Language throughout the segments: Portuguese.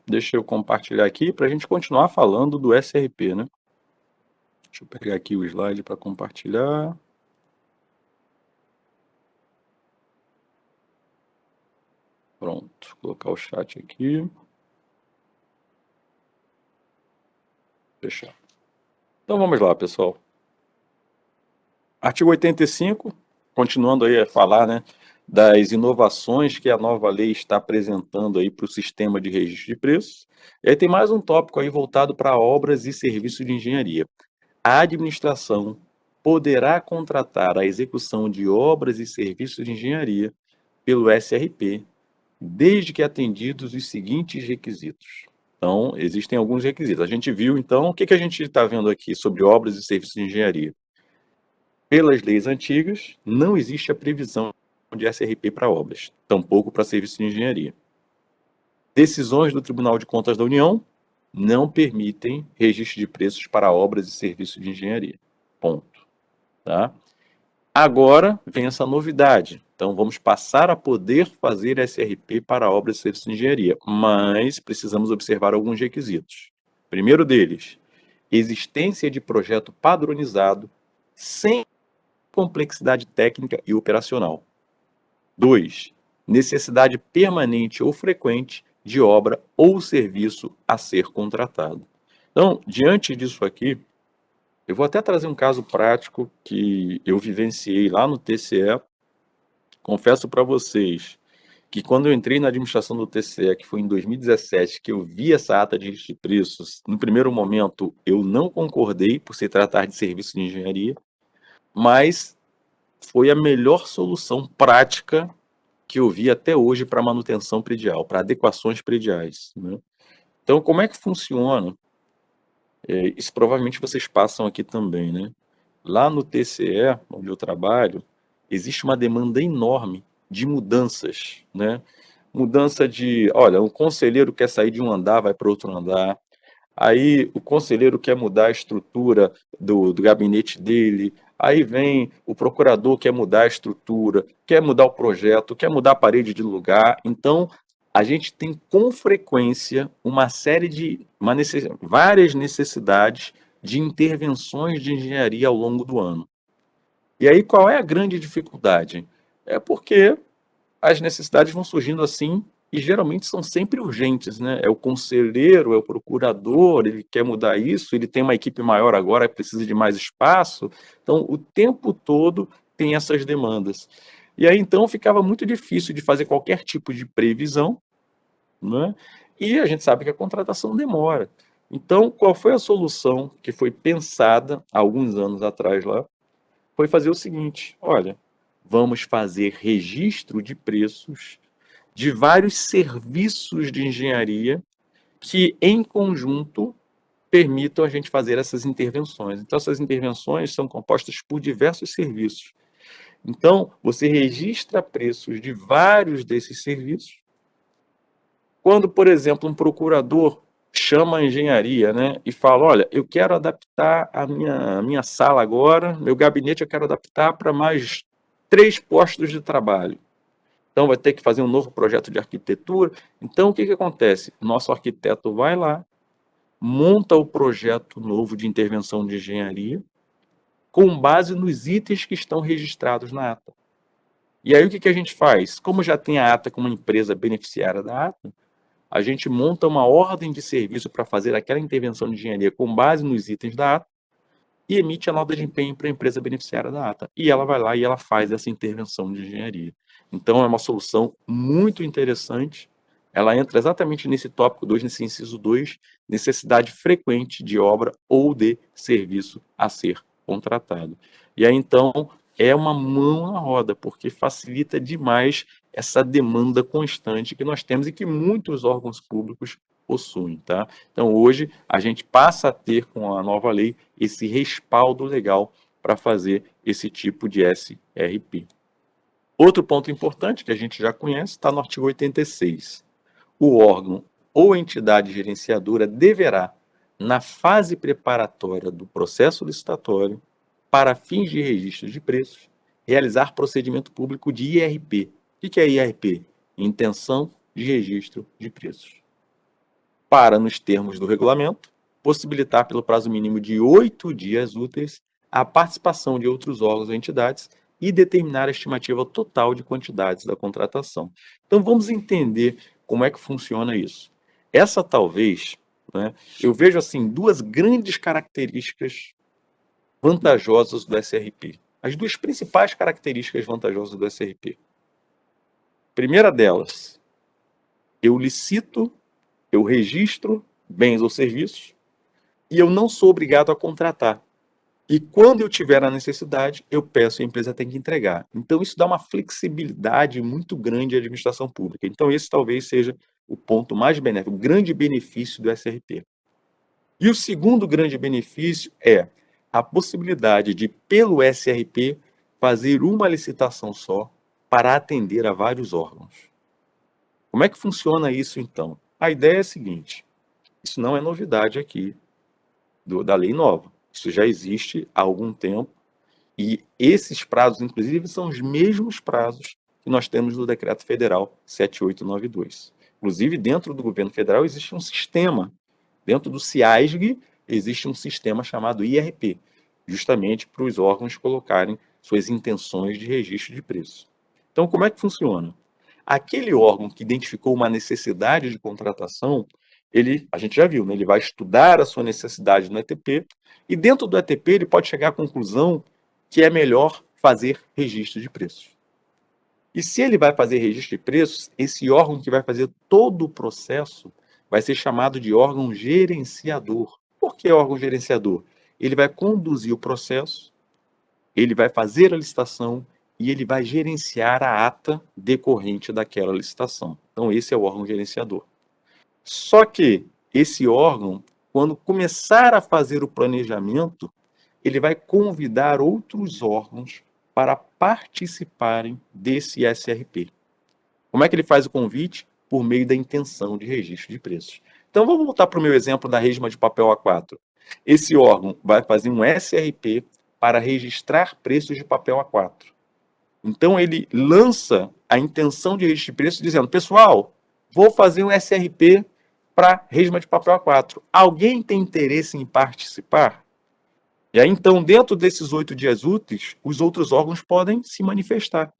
Deixa eu compartilhar aqui para a gente continuar falando do SRP, né? Deixa eu pegar aqui o slide para compartilhar. Pronto, vou colocar o chat aqui. Fechar. Então vamos lá, pessoal. Artigo 85, continuando aí a falar, né, das inovações que a nova lei está apresentando aí para o sistema de registro de preços. E aí tem mais um tópico aí voltado para obras e serviços de engenharia. A administração poderá contratar a execução de obras e serviços de engenharia pelo SRP, desde que atendidos os seguintes requisitos. Então, existem alguns requisitos. A gente viu, então, o que a gente está vendo aqui sobre obras e serviços de engenharia? Pelas leis antigas, não existe a previsão de SRP para obras, tampouco para serviços de engenharia. Decisões do Tribunal de Contas da União não permitem registro de preços para obras e serviços de engenharia. Ponto. Tá? Agora vem essa novidade. Então, vamos passar a poder fazer SRP para obras e serviços de engenharia, mas precisamos observar alguns requisitos. Primeiro deles, existência de projeto padronizado sem complexidade técnica e operacional. 2. Necessidade permanente ou frequente de obra ou serviço a ser contratado. Então, diante disso aqui, eu vou até trazer um caso prático que eu vivenciei lá no TCE. Confesso para vocês que quando eu entrei na administração do TCE, que foi em 2017, que eu vi essa ata de registro de preços, no primeiro momento eu não concordei por se tratar de serviço de engenharia, mas foi a melhor solução prática que eu vi até hoje para manutenção predial, para adequações prediais, né? Então, como é que funciona? Isso provavelmente vocês passam aqui também, né? Lá no TCE, onde eu trabalho, existe uma demanda enorme de mudanças, né? Mudança de, olha, o conselheiro quer sair de um andar, vai para outro andar. Aí o conselheiro quer mudar a estrutura do gabinete dele. Aí vem o procurador quer mudar a estrutura, quer mudar o projeto, quer mudar a parede de lugar. Então, a gente tem com frequência uma série de várias necessidades de intervenções de engenharia ao longo do ano. E aí qual é a grande dificuldade? É porque as necessidades vão surgindo assim e geralmente são sempre urgentes, né? É o conselheiro, é o procurador, ele quer mudar isso, ele tem uma equipe maior agora, precisa de mais espaço. Então, o tempo todo tem essas demandas. E aí, então, ficava muito difícil de fazer qualquer tipo de previsão, né? E a gente sabe que a contratação demora. Então, qual foi a solução que foi pensada há alguns anos atrás lá? Foi fazer o seguinte: olha, vamos fazer registro de preços de vários serviços de engenharia que, em conjunto, permitam a gente fazer essas intervenções. Então, essas intervenções são compostas por diversos serviços. Então, você registra preços de vários desses serviços. Quando, por exemplo, um procurador chama a engenharia, né, e fala, olha, eu quero adaptar a minha sala agora, meu gabinete eu quero adaptar para mais 3 postos de trabalho. Então vai ter que fazer um novo projeto de arquitetura. Então o que acontece? Nosso arquiteto vai lá, monta o projeto novo de intervenção de engenharia com base nos itens que estão registrados na ata. E aí o que a gente faz? Como já tem a ata como empresa beneficiária da ata, a gente monta uma ordem de serviço para fazer aquela intervenção de engenharia com base nos itens da ata e emite a nota de empenho para a empresa beneficiária da ata. E ela vai lá e ela faz essa intervenção de engenharia. Então, é uma solução muito interessante. Ela entra exatamente nesse tópico 2, nesse inciso 2, necessidade frequente de obra ou de serviço a ser contratado. E aí, então, é uma mão na roda, porque facilita demais essa demanda constante que nós temos e que muitos órgãos públicos possuem, tá? Então, hoje, a gente passa a ter, com a nova lei, esse respaldo legal para fazer esse tipo de SRP. Outro ponto importante que a gente já conhece está no artigo 86. O órgão ou entidade gerenciadora deverá, na fase preparatória do processo licitatório, para fins de registro de preços, realizar procedimento público de IRP. O que é IRP? Intenção de registro de preços. para, nos termos do regulamento, possibilitar, pelo prazo mínimo de 8 dias úteis, a participação de outros órgãos ou entidades e determinar a estimativa total de quantidades da contratação. Então, vamos entender como é que funciona isso. Essa talvez, né, eu vejo assim duas grandes características vantajosas do SRP. As duas principais características vantajosas do SRP. Primeira delas, eu licito, eu registro bens ou serviços e eu não sou obrigado a contratar. E quando eu tiver a necessidade, eu peço e a empresa tem que entregar. Então, isso dá uma flexibilidade muito grande à administração pública. Então, esse talvez seja o ponto mais benéfico, o grande benefício do SRP. E o segundo grande benefício é a possibilidade de, pelo SRP, fazer uma licitação só para atender a vários órgãos. Como é que funciona isso, então? A ideia é a seguinte, isso não é novidade aqui da lei nova. Isso já existe há algum tempo e esses prazos, inclusive, são os mesmos prazos que nós temos no Decreto Federal 7892. Inclusive, dentro do governo federal existe um sistema, dentro do CIASG existe um sistema chamado IRP, justamente para os órgãos colocarem suas intenções de registro de preço. Então, como é que funciona? Aquele órgão que identificou uma necessidade de contratação, a gente já viu, né, ele vai estudar a sua necessidade no ETP, e dentro do ETP ele pode chegar à conclusão que é melhor fazer registro de preços. E se ele vai fazer registro de preços, esse órgão que vai fazer todo o processo vai ser chamado de órgão gerenciador. Por que órgão gerenciador? Ele vai conduzir o processo, ele vai fazer a licitação e ele vai gerenciar a ata decorrente daquela licitação. Então, esse é o órgão gerenciador. Só que esse órgão, quando começar a fazer o planejamento, ele vai convidar outros órgãos para participarem desse SRP. Como é que ele faz o convite? Por meio da intenção de registro de preços. Então, vamos voltar para o meu exemplo da resma de papel A4. Esse órgão vai fazer um SRP para registrar preços de papel A4. Então, ele lança a intenção de registro de preços dizendo, pessoal, vou fazer um SRP para resma de papel A4. Alguém tem interesse em participar? E aí, então, dentro desses 8 dias úteis, os outros órgãos podem se manifestar.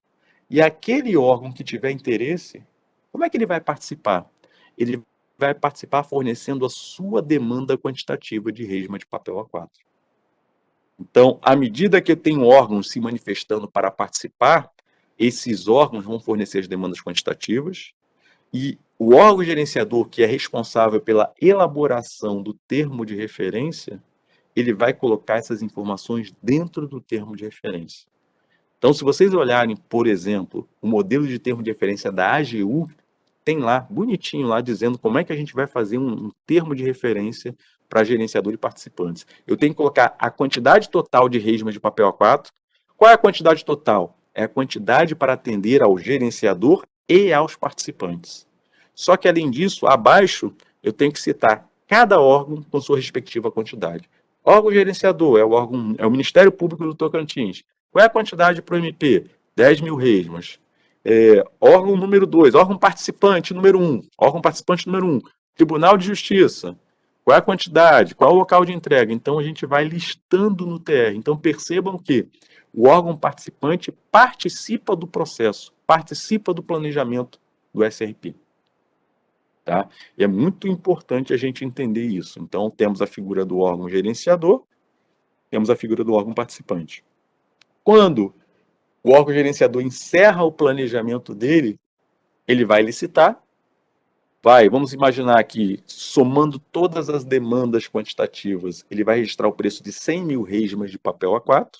E aquele órgão que tiver interesse, como é que ele vai participar? Ele vai participar fornecendo a sua demanda quantitativa de resma de papel A4. Então, à medida que eu tenho órgãos se manifestando para participar, esses órgãos vão fornecer as demandas quantitativas e o órgão gerenciador, que é responsável pela elaboração do termo de referência, ele vai colocar essas informações dentro do termo de referência. Então, se vocês olharem, por exemplo, o modelo de termo de referência da AGU, tem lá, bonitinho lá, dizendo como é que a gente vai fazer um termo de referência para gerenciador e participantes. Eu tenho que colocar a quantidade total de resma de papel A4. Qual é a quantidade total? É a quantidade para atender ao gerenciador e aos participantes. Só que, além disso, abaixo, eu tenho que citar cada órgão com sua respectiva quantidade. Órgão gerenciador é o Ministério Público do Tocantins. Qual é a quantidade para o MP? 10 mil resmas. Órgão número 2, órgão participante número 1, órgão participante número 1, Tribunal de Justiça. Qual é a quantidade? Qual é o local de entrega? Então, a gente vai listando no TR. Então, percebam que o órgão participante participa do processo, participa do planejamento do SRP. Tá? E é muito importante a gente entender isso. Então, temos a figura do órgão gerenciador, temos a figura do órgão participante. Quando o órgão gerenciador encerra o planejamento dele, ele vai licitar, vamos imaginar aqui, somando todas as demandas quantitativas, ele vai registrar o preço de 100 mil resmas de papel A4,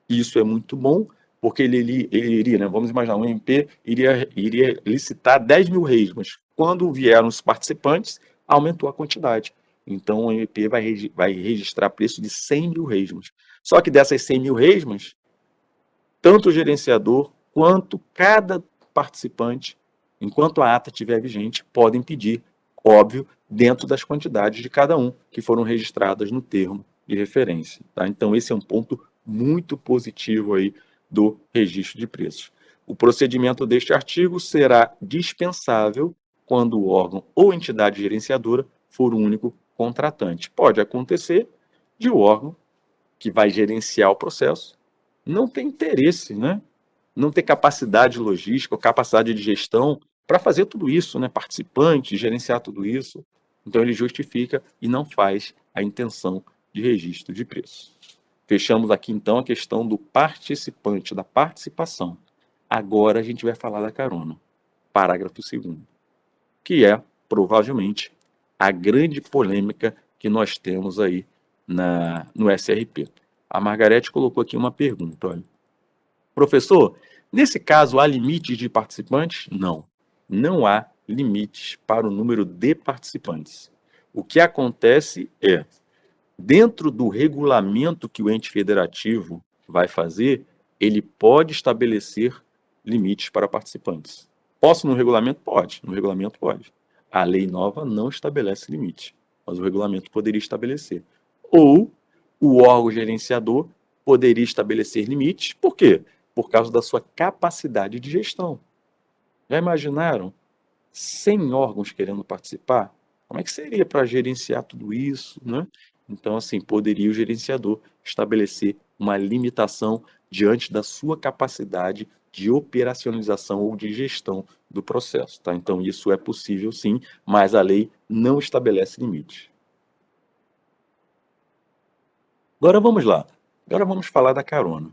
e isso é muito bom, porque ele iria, né, vamos imaginar, um MP iria licitar 10 mil resmas. Quando vieram os participantes, aumentou a quantidade. Então, o MP vai registrar preço de 100 mil resmas. Só que dessas 100 mil resmas, tanto o gerenciador quanto cada participante, enquanto a ata estiver vigente, podem pedir, óbvio, dentro das quantidades de cada um que foram registradas no termo de referência. Tá? Então, esse é um ponto muito positivo aí do registro de preços. O procedimento deste artigo será dispensável quando o órgão ou entidade gerenciadora for o único contratante. Pode acontecer de o órgão que vai gerenciar o processo não ter interesse, né? Não ter capacidade logística ou capacidade de gestão para fazer tudo isso, né? Participante, gerenciar tudo isso. Então ele justifica e não faz a intenção de registro de preço. Fechamos aqui então a questão do participante, da participação. Agora a gente vai falar da carona. Parágrafo 2º, que é provavelmente a grande polêmica que nós temos aí no SRP. A Margarete colocou aqui uma pergunta, olha. Professor, nesse caso há limites de participantes? Não, não há limites para o número de participantes. O que acontece é, dentro do regulamento que o ente federativo vai fazer, ele pode estabelecer limites para participantes. Posso no regulamento? Pode, no regulamento pode. A lei nova não estabelece limite, mas o regulamento poderia estabelecer. Ou o órgão gerenciador poderia estabelecer limites, por quê? Por causa da sua capacidade de gestão. Já imaginaram 100 órgãos querendo participar? Como é que seria para gerenciar tudo isso, né? Então, assim, poderia o gerenciador estabelecer uma limitação diante da sua capacidade de operacionalização ou de gestão do processo, tá? Então, isso é possível sim, mas a lei não estabelece limite. Agora vamos lá. Agora vamos falar da carona.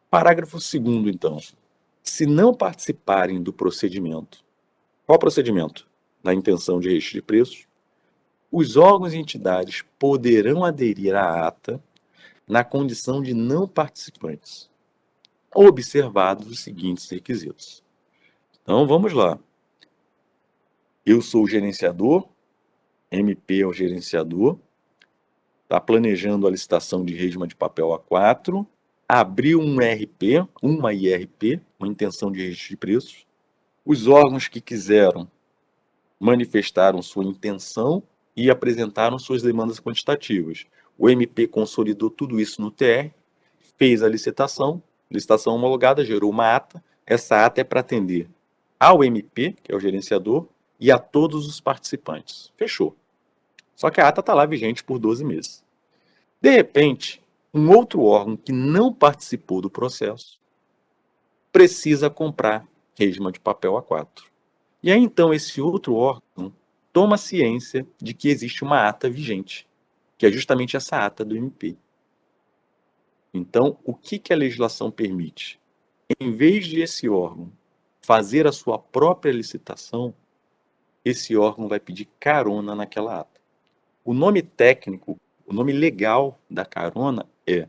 Parágrafo 2º, então. Se não participarem do procedimento, qual procedimento? Na intenção de registro de preços, os órgãos e entidades poderão aderir à ata na condição de não participantes, observados os seguintes requisitos. Então, vamos lá. Eu sou o gerenciador, MP é o gerenciador, está planejando a licitação de resma de papel A4, abriu um RP, uma IRP, uma intenção de registro de preços. Os órgãos que quiseram manifestaram sua intenção e apresentaram suas demandas quantitativas. O MP consolidou tudo isso no TR, fez a licitação homologada, gerou uma ata. Essa ata é para atender ao MP, que é o gerenciador, e a todos os participantes. Fechou. Só que a ata está lá vigente por 12 meses. De repente, um outro órgão que não participou do processo precisa comprar resma de papel A4. E aí, então, esse outro órgão toma ciência de que existe uma ata vigente, que é justamente essa ata do MP. Então, o que a legislação permite? Em vez de esse órgão fazer a sua própria licitação, esse órgão vai pedir carona naquela ata. O nome técnico, o nome legal da carona é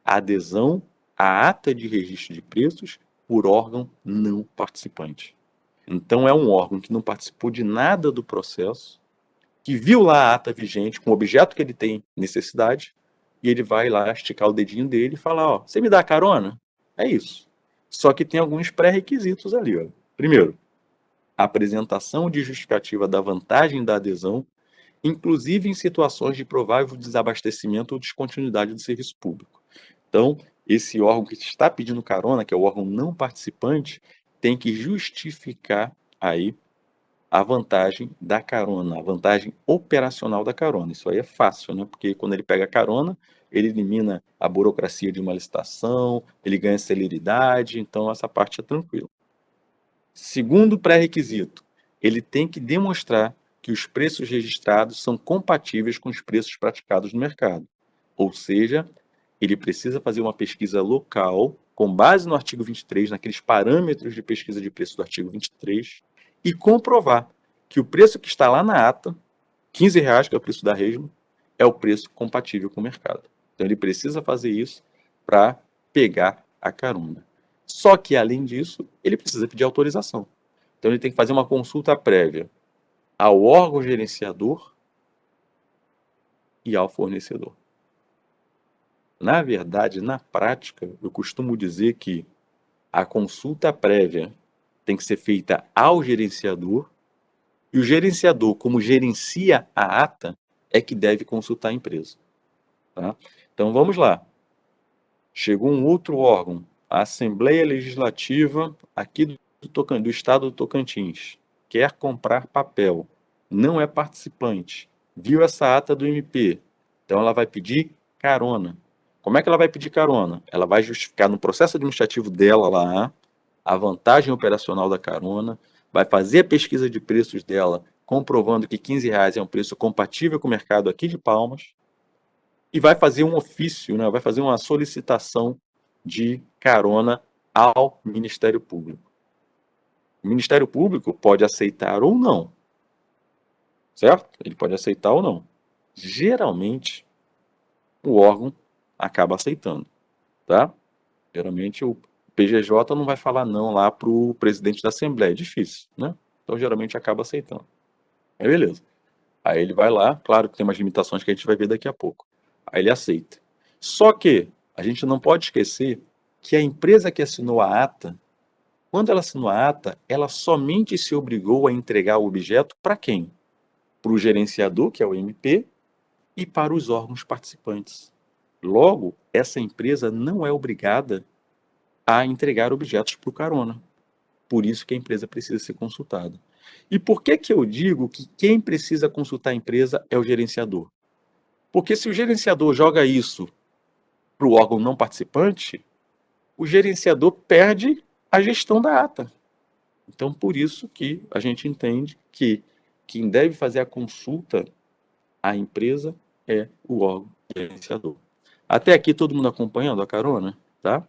adesão à ata de registro de preços por órgão não participante. Então, é um órgão que não participou de nada do processo, que viu lá a ata vigente com o objeto que ele tem necessidade, e ele vai lá esticar o dedinho dele e falar, ó, você me dá carona? É isso. Só que tem alguns pré-requisitos ali, ó. Primeiro, a apresentação de justificativa da vantagem da adesão, inclusive em situações de provável desabastecimento ou descontinuidade do serviço público. Então, esse órgão que está pedindo carona, que é o órgão não participante, tem que justificar aí a vantagem da carona, a vantagem operacional da carona. Isso aí é fácil, né? Porque quando ele pega a carona, ele elimina a burocracia de uma licitação, ele ganha celeridade, então essa parte é tranquila. Segundo pré-requisito, ele tem que demonstrar que os preços registrados são compatíveis com os preços praticados no mercado. Ou seja, ele precisa fazer uma pesquisa local, com base no artigo 23, naqueles parâmetros de pesquisa de preço do artigo 23, e comprovar que o preço que está lá na ata, R$ 15, que é o preço da resma, é o preço compatível com o mercado. Então ele precisa fazer isso para pegar a carona. Só que, além disso, ele precisa pedir autorização. Então ele tem que fazer uma consulta prévia ao órgão gerenciador e ao fornecedor. Na verdade, na prática, eu costumo dizer que a consulta prévia tem que ser feita ao gerenciador e o gerenciador, como gerencia a ata, é que deve consultar a empresa. Tá? Então vamos lá. Chegou um outro órgão, a Assembleia Legislativa aqui do Estado do Tocantins, quer comprar papel. não é participante, viu essa ata do MP, então ela vai pedir carona. Como é que ela vai pedir carona? Ela vai justificar no processo administrativo dela lá a vantagem operacional da carona, vai fazer a pesquisa de preços dela, comprovando que R$ 15 é um preço compatível com o mercado aqui de Palmas, e vai fazer um ofício, né? Vai fazer uma solicitação de carona ao Ministério Público. O Ministério Público pode aceitar ou não, certo? Ele pode aceitar ou não. Geralmente, o órgão acaba aceitando, tá? Geralmente, o PGJ não vai falar não lá para o presidente da Assembleia, é difícil, né? Então, geralmente, acaba aceitando. Aí, beleza. Aí ele vai lá, claro que tem umas limitações que a gente vai ver daqui a pouco. Aí ele aceita. Só que a gente não pode esquecer que a empresa que assinou a ata, quando ela assinou a ata, ela somente se obrigou a entregar o objeto para quem? Para o gerenciador, que é o MP, e para os órgãos participantes. Logo, essa empresa não é obrigada a entregar objetos para o carona. Por isso que a empresa precisa ser consultada. E por que que eu digo que quem precisa consultar a empresa é o gerenciador? Porque se o gerenciador joga isso para o órgão não participante, o gerenciador perde a gestão da ata. Então, por isso que a gente entende que quem deve fazer a consulta à empresa é o órgão gerenciador. Até aqui todo mundo acompanhando a carona, tá?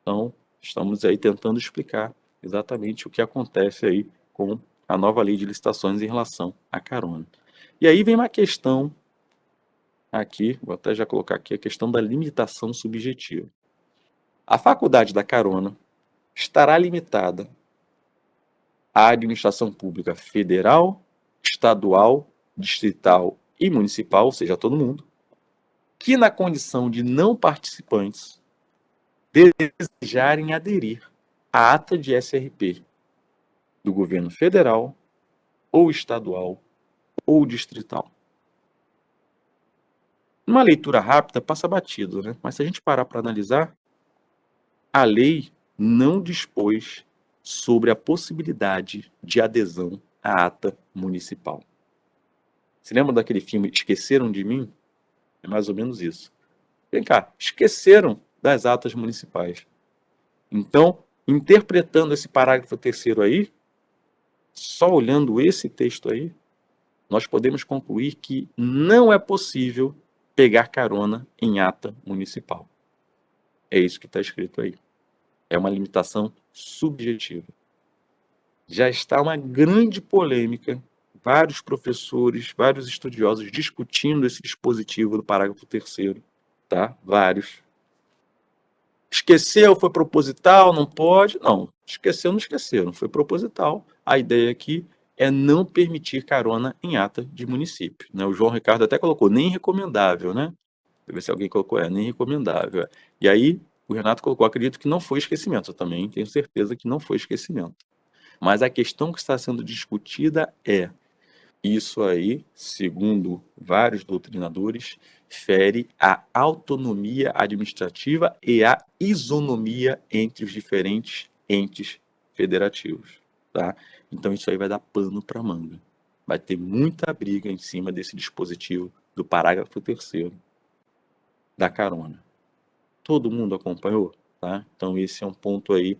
Então, estamos aí tentando explicar exatamente o que acontece aí com a nova lei de licitações em relação à carona. E aí vem uma questão aqui, vou até já colocar aqui a questão da limitação subjetiva. A faculdade da carona estará limitada à administração pública federal, estadual, distrital e municipal, ou seja, a todo mundo, que na condição de não participantes desejarem aderir à ata de SRP do governo federal ou estadual ou distrital. Numa leitura rápida passa batido, né? Mas se a gente parar para analisar, a lei não dispôs sobre a possibilidade de adesão à ata municipal. Se lembra daquele filme Esqueceram de Mim? É mais ou menos isso. Vem cá, esqueceram das atas municipais. Então, interpretando esse parágrafo terceiro aí, só olhando esse texto aí, nós podemos concluir que não é possível pegar carona em ata municipal. É isso que está escrito aí. É uma limitação subjetiva. Já está uma grande polêmica, vários professores, vários estudiosos discutindo esse dispositivo do parágrafo terceiro, tá? Vários. Esqueceu, foi proposital, não pode? Não, esqueceu, não esqueceu, não foi proposital. A ideia aqui é não permitir carona em ata de município, né? O João Ricardo até colocou nem recomendável, né? Deixa eu ver se alguém colocou, nem recomendável. E aí, o Renato colocou, acredito que não foi esquecimento, eu também tenho certeza que não foi esquecimento. Mas a questão que está sendo discutida é, isso aí, segundo vários doutrinadores, fere a autonomia administrativa e a isonomia entre os diferentes entes federativos, tá? Então isso aí vai dar pano para manga. Vai ter muita briga em cima desse dispositivo do parágrafo terceiro da carona. Todo mundo acompanhou, tá? Então esse é um ponto aí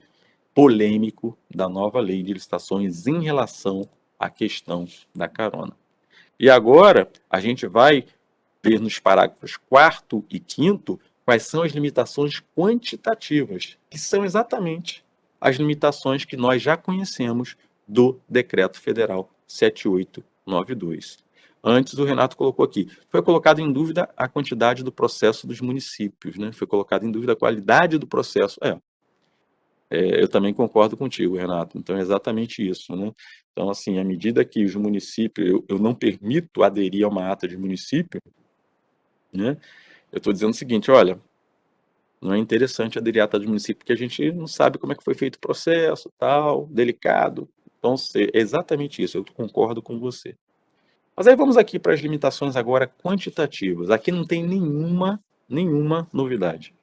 polêmico da nova lei de licitações em relação à questão da carona. E agora a gente vai ver nos parágrafos 4º e 5º quais são as limitações quantitativas, que são exatamente as limitações que nós já conhecemos do Decreto Federal 7892. Antes, o Renato colocou aqui, foi colocado em dúvida a quantidade do processo dos municípios, né? Foi colocado em dúvida a qualidade do processo. Eu também concordo contigo, Renato. Então, é exatamente isso, né? Então, assim, à medida que os municípios, eu não permito aderir a uma ata de município, né? Eu estou dizendo o seguinte, olha, não é interessante aderir à ata de município porque a gente não sabe como é que foi feito o processo, tal, delicado. Então, é exatamente isso, eu concordo com você. Mas aí vamos aqui para as limitações agora quantitativas. Aqui não tem nenhuma novidade.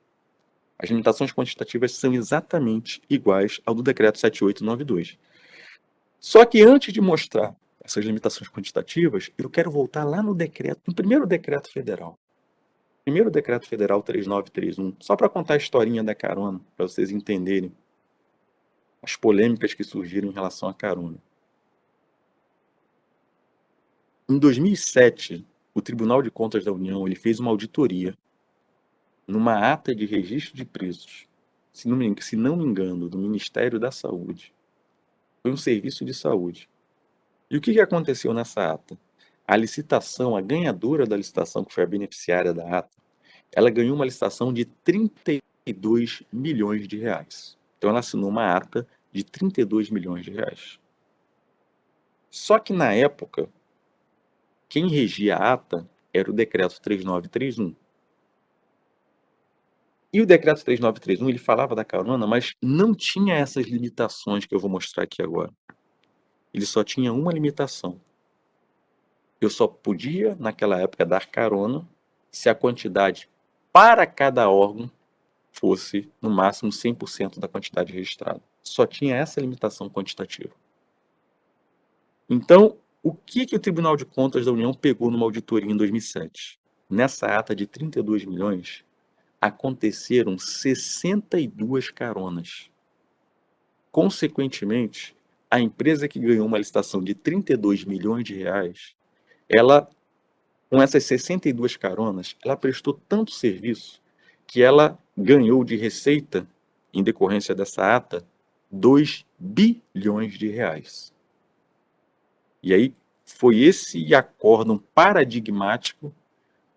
As limitações quantitativas são exatamente iguais ao do decreto 7892. Só que antes de mostrar essas limitações quantitativas, eu quero voltar lá no decreto, no primeiro decreto federal. Primeiro decreto federal 3931, só para contar a historinha da carona, para vocês entenderem as polêmicas que surgiram em relação à carona. Em 2007, o Tribunal de Contas da União ele fez uma auditoria numa ata de registro de preços, se não me engano, do Ministério da Saúde. Foi um serviço de saúde. E o que aconteceu nessa ata? A licitação, a ganhadora da licitação, que foi a beneficiária da ata, ela ganhou uma licitação de 32 milhões de reais. Então ela assinou uma ata de 32 milhões de reais. Só que na época, quem regia a ata era o decreto 3931. E o decreto 3931, ele falava da carona, mas não tinha essas limitações que eu vou mostrar aqui agora. Ele só tinha uma limitação. Eu só podia, naquela época, dar carona se a quantidade para cada órgão fosse, no máximo, 100% da quantidade registrada. Só tinha essa limitação quantitativa. Então, o que o Tribunal de Contas da União pegou numa auditoria em 2007? Nessa ata de 32 milhões, aconteceram 62 caronas. Consequentemente, a empresa que ganhou uma licitação de 32 milhões de reais, ela, com essas 62 caronas, ela prestou tanto serviço que ela ganhou de receita, em decorrência dessa ata, 2 bilhões de reais. E aí foi esse acórdão paradigmático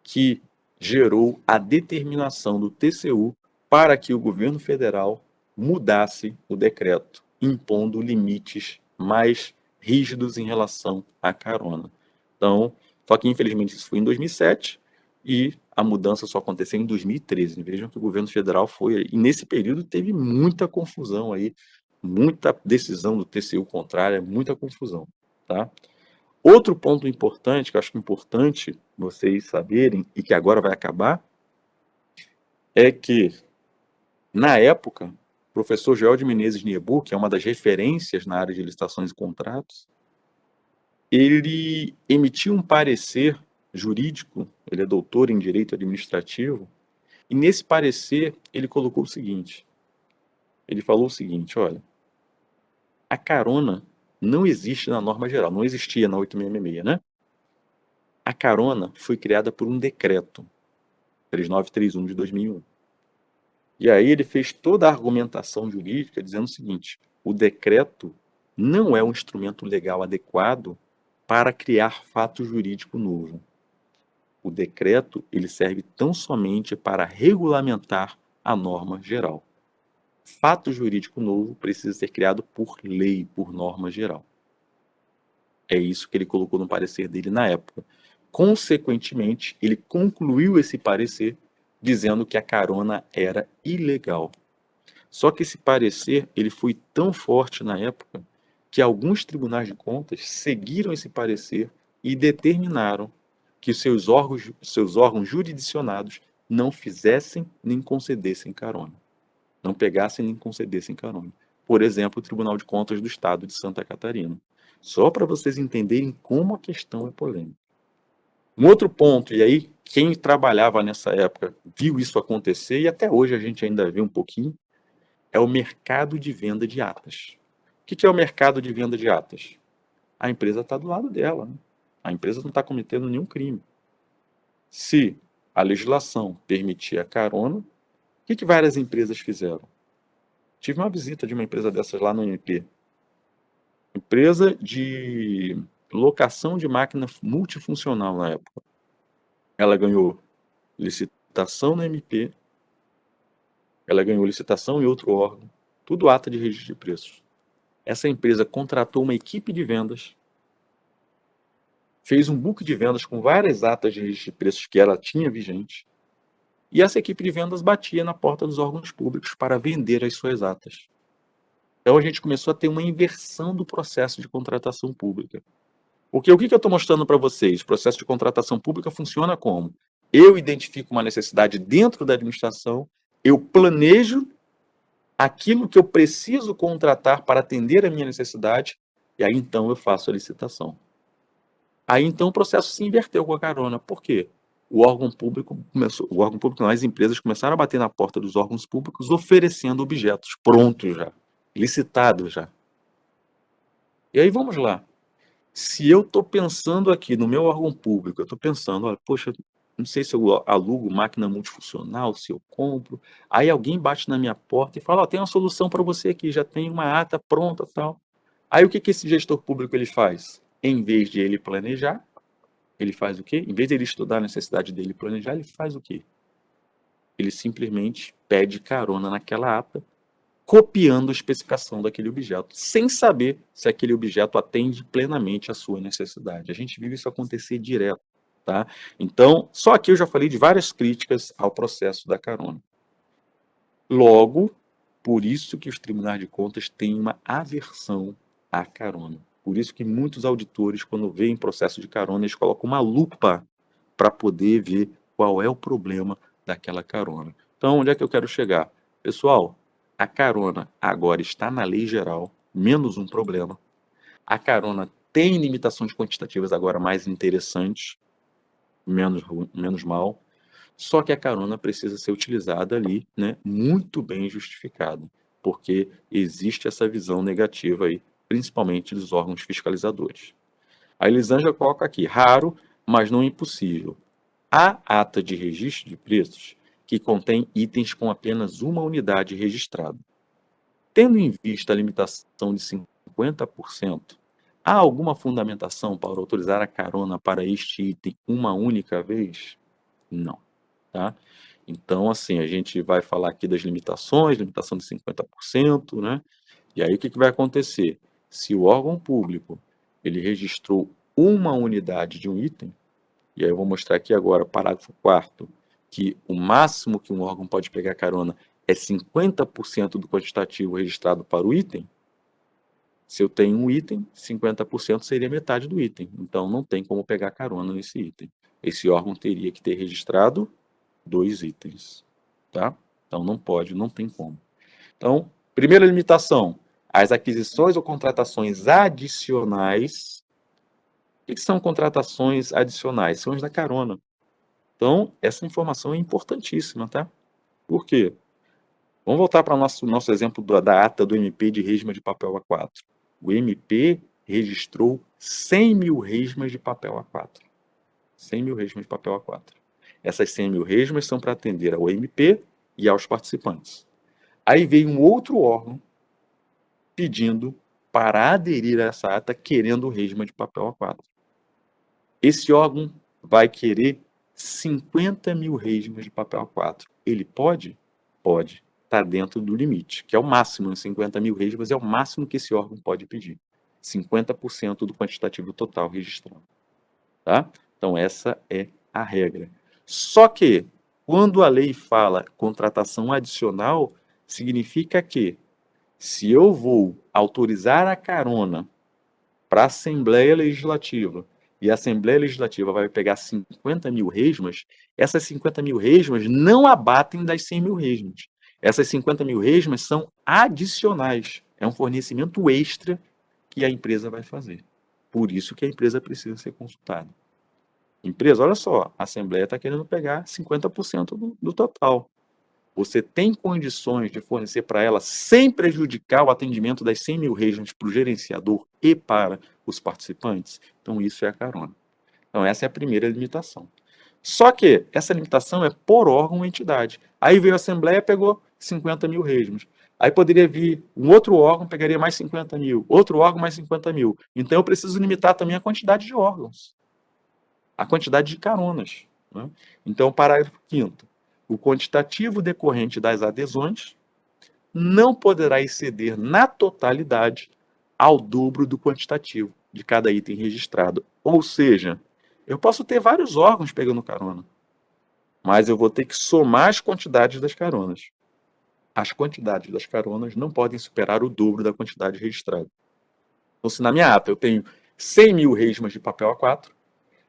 que gerou a determinação do TCU para que o governo federal mudasse o decreto, impondo limites mais rígidos em relação à carona. Então, só que infelizmente isso foi em 2007 e a mudança só aconteceu em 2013. Vejam que o governo federal foi, e nesse período teve muita confusão aí, muita decisão do TCU contrária, muita confusão, tá? Outro ponto importante, que eu acho importante vocês saberem, e que agora vai acabar, é que, na época, o professor Joel de Menezes Niebuhr, que é uma das referências na área de licitações e contratos, ele emitiu um parecer jurídico, ele é doutor em Direito Administrativo, e nesse parecer ele colocou o seguinte, ele falou o seguinte, olha, a carona não existe na norma geral, não existia na 866, né? A carona foi criada por um decreto, 3931 de 2001. E aí ele fez toda a argumentação jurídica dizendo o seguinte, o decreto não é um instrumento legal adequado para criar fato jurídico novo. O decreto ele serve tão somente para regulamentar a norma geral. Fato jurídico novo precisa ser criado por lei, por norma geral. É isso que ele colocou no parecer dele na época. Consequentemente, ele concluiu esse parecer dizendo que a carona era ilegal. Só que esse parecer ele foi tão forte na época que alguns tribunais de contas seguiram esse parecer e determinaram que seus órgãos jurisdicionados não fizessem nem concedessem carona. Não pegassem nem concedessem carona. Por exemplo, o Tribunal de Contas do Estado de Santa Catarina. Só para vocês entenderem como a questão é polêmica. Um outro ponto, e aí quem trabalhava nessa época viu isso acontecer, e até hoje a gente ainda vê um pouquinho, é o mercado de venda de atas. O que é o mercado de venda de atas? A empresa está do lado dela. Né? A empresa não está cometendo nenhum crime. Se a legislação permitir a carona, o que várias empresas fizeram? Tive uma visita de uma empresa dessas lá no MP. Empresa de locação de máquina multifuncional na época. Ela ganhou licitação na MP, ela ganhou licitação em outro órgão, tudo ata de registro de preços. Essa empresa contratou uma equipe de vendas, fez um book de vendas com várias atas de registro de preços que ela tinha vigente, e essa equipe de vendas batia na porta dos órgãos públicos para vender as suas atas. Então a gente começou a ter uma inversão do processo de contratação pública. Porque o que eu estou mostrando para vocês? O processo de contratação pública funciona como? Eu identifico uma necessidade dentro da administração, eu planejo aquilo que eu preciso contratar para atender a minha necessidade, e aí então eu faço a licitação. Aí então o processo se inverteu com a carona. Por quê? O órgão público não, as empresas começaram a bater na porta dos órgãos públicos oferecendo objetos prontos já, licitados já. E aí vamos lá. Se eu estou pensando aqui no meu órgão público, eu estou pensando, olha, poxa, não sei se eu alugo máquina multifuncional, se eu compro. Aí alguém bate na minha porta e fala, ó, tem uma solução para você aqui, já tem uma ata pronta e tal. Aí o que que esse gestor público ele faz? Em vez de ele planejar, ele faz o quê? Em vez de ele estudar a necessidade dele e planejar, ele faz o quê? Ele simplesmente pede carona naquela ata, copiando a especificação daquele objeto, sem saber se aquele objeto atende plenamente à sua necessidade. A gente viu isso acontecer direto, tá? Então, só aqui eu já falei de várias críticas ao processo da carona. Logo, por isso que os tribunais de contas têm uma aversão à carona. Por isso que muitos auditores, quando veem processo de carona, eles colocam uma lupa para poder ver qual é o problema daquela carona. Então, onde é que eu quero chegar? Pessoal, a carona agora está na lei geral, menos um problema. A carona tem limitações quantitativas agora mais interessantes, menos mal. Só que a carona precisa ser utilizada ali, né, muito bem justificada, porque existe essa visão negativa aí, principalmente dos órgãos fiscalizadores. A Elisângela coloca aqui, raro, mas não impossível. Há ata de registro de preços que contém itens com apenas uma unidade registrada. Tendo em vista a limitação de 50%, há alguma fundamentação para autorizar a carona para este item uma única vez? Não. Tá? Então, assim, a gente vai falar aqui das limitações, limitação de 50%, né? E aí o que que vai acontecer? Se o órgão público ele registrou uma unidade de um item, e aí eu vou mostrar aqui agora, parágrafo 4º, que o máximo que um órgão pode pegar carona é 50% do quantitativo registrado para o item. Se eu tenho um item, 50% seria metade do item. Então, não tem como pegar carona nesse item. Esse órgão teria que ter registrado 2 itens, tá? Então não pode, não tem como. Então, primeira limitação, as aquisições ou contratações adicionais. O que são contratações adicionais? São as da carona. Então, essa informação é importantíssima, tá? Por quê? Vamos voltar para o nosso exemplo da ata do MP de resma de papel A4. O MP registrou 100 mil resmas de papel A4. 100 mil resmas de papel A4. Essas 100 mil resmas são para atender ao MP e aos participantes. Aí veio um outro órgão pedindo para aderir a essa ata, querendo resma de papel A4. Esse órgão vai querer 50 mil resmas de papel A4. Ele pode? Pode. Está dentro do limite, que é o máximo, 50 mil resmas é o máximo que esse órgão pode pedir. 50% do quantitativo total registrado. Tá? Então, essa é a regra. Só que, quando a lei fala contratação adicional, significa que, se eu vou autorizar a carona para a Assembleia Legislativa, e a Assembleia Legislativa vai pegar 50 mil resmas, essas 50 mil resmas não abatem das 100 mil resmas. Essas 50 mil resmas são adicionais. É um fornecimento extra que a empresa vai fazer. Por isso que a empresa precisa ser consultada. Empresa, olha só, a Assembleia está querendo pegar 50% do total. Você tem condições de fornecer para ela sem prejudicar o atendimento das 100 mil resmas para o gerenciador e para os participantes? Então, isso é a carona. Então, essa é a primeira limitação. Só que essa limitação é por órgão ou entidade. Aí veio a Assembleia e pegou 50 mil resmas. Aí poderia vir um outro órgão, pegaria mais 50 mil. Outro órgão, mais 50 mil. Então, eu preciso limitar também a quantidade de órgãos. A quantidade de caronas. Né? Então, parágrafo 5º. O quantitativo decorrente das adesões não poderá exceder na totalidade ao dobro do quantitativo de cada item registrado. Ou seja, eu posso ter vários órgãos pegando carona, mas eu vou ter que somar as quantidades das caronas. As quantidades das caronas não podem superar o dobro da quantidade registrada. Então, se na minha ata eu tenho 100 mil resmas de papel A4,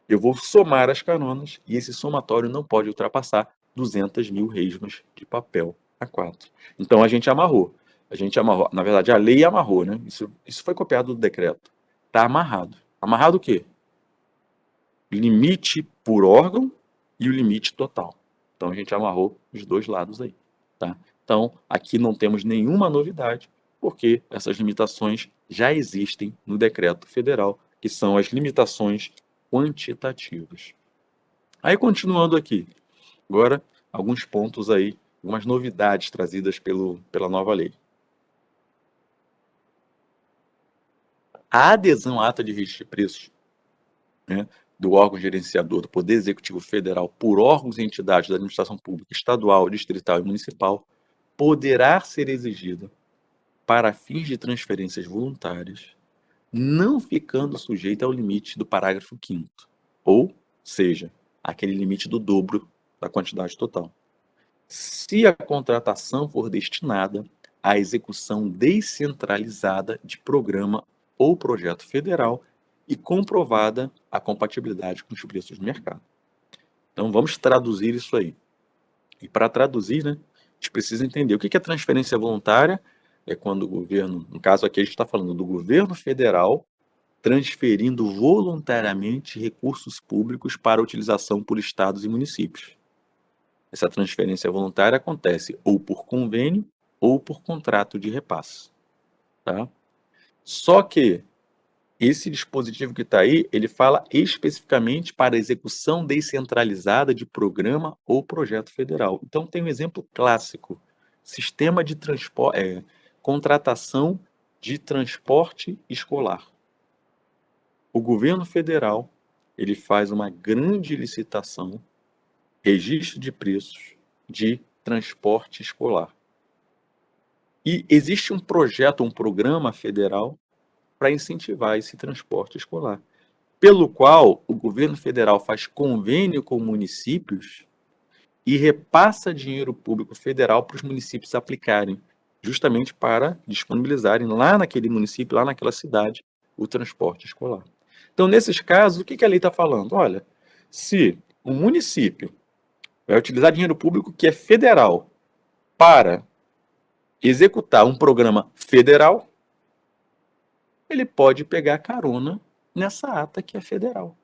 eu vou somar as caronas e esse somatório não pode ultrapassar 200 mil resmas de papel A4. Então a gente amarrou. Na verdade, a lei amarrou, né? Isso foi copiado do decreto. Está amarrado. Amarrado o quê? limite por órgão e o limite total. Então, a gente amarrou os dois lados aí, tá? Então, aqui não temos nenhuma novidade, porque essas limitações já existem no decreto federal, que são as limitações quantitativas. Aí, continuando aqui, agora, alguns pontos aí, algumas novidades trazidas pela nova lei. A adesão à ata de registro de preços, né, do órgão gerenciador do Poder Executivo Federal por órgãos e entidades da administração pública estadual, distrital e municipal poderá ser exigida para fins de transferências voluntárias, não ficando sujeita ao limite do parágrafo 5º, ou seja, aquele limite do dobro da quantidade total, se a contratação for destinada à execução descentralizada de programa ou projeto federal e comprovada a compatibilidade com os preços do mercado. Então, vamos traduzir isso aí. E para traduzir, né, a gente precisa entender o que é transferência voluntária. É quando o governo, no caso aqui a gente está falando do governo federal, transferindo voluntariamente recursos públicos para utilização por estados e municípios. Essa transferência voluntária acontece ou por convênio ou por contrato de repasse, tá? Só que esse dispositivo que está aí, ele fala especificamente para execução descentralizada de programa ou projeto federal. Então tem um exemplo clássico: sistema de transporte, contratação de transporte escolar. O governo federal, ele faz uma grande licitação, registro de preços de transporte escolar. E existe um projeto, um programa federal para incentivar esse transporte escolar, pelo qual o governo federal faz convênio com municípios e repassa dinheiro público federal para os municípios aplicarem, justamente para disponibilizarem lá naquele município, lá naquela cidade, o transporte escolar. Então, nesses casos, o que a lei está falando? Olha, se o município vai utilizar dinheiro público que é federal para executar um programa federal, ele pode pegar carona nessa ata que é federal.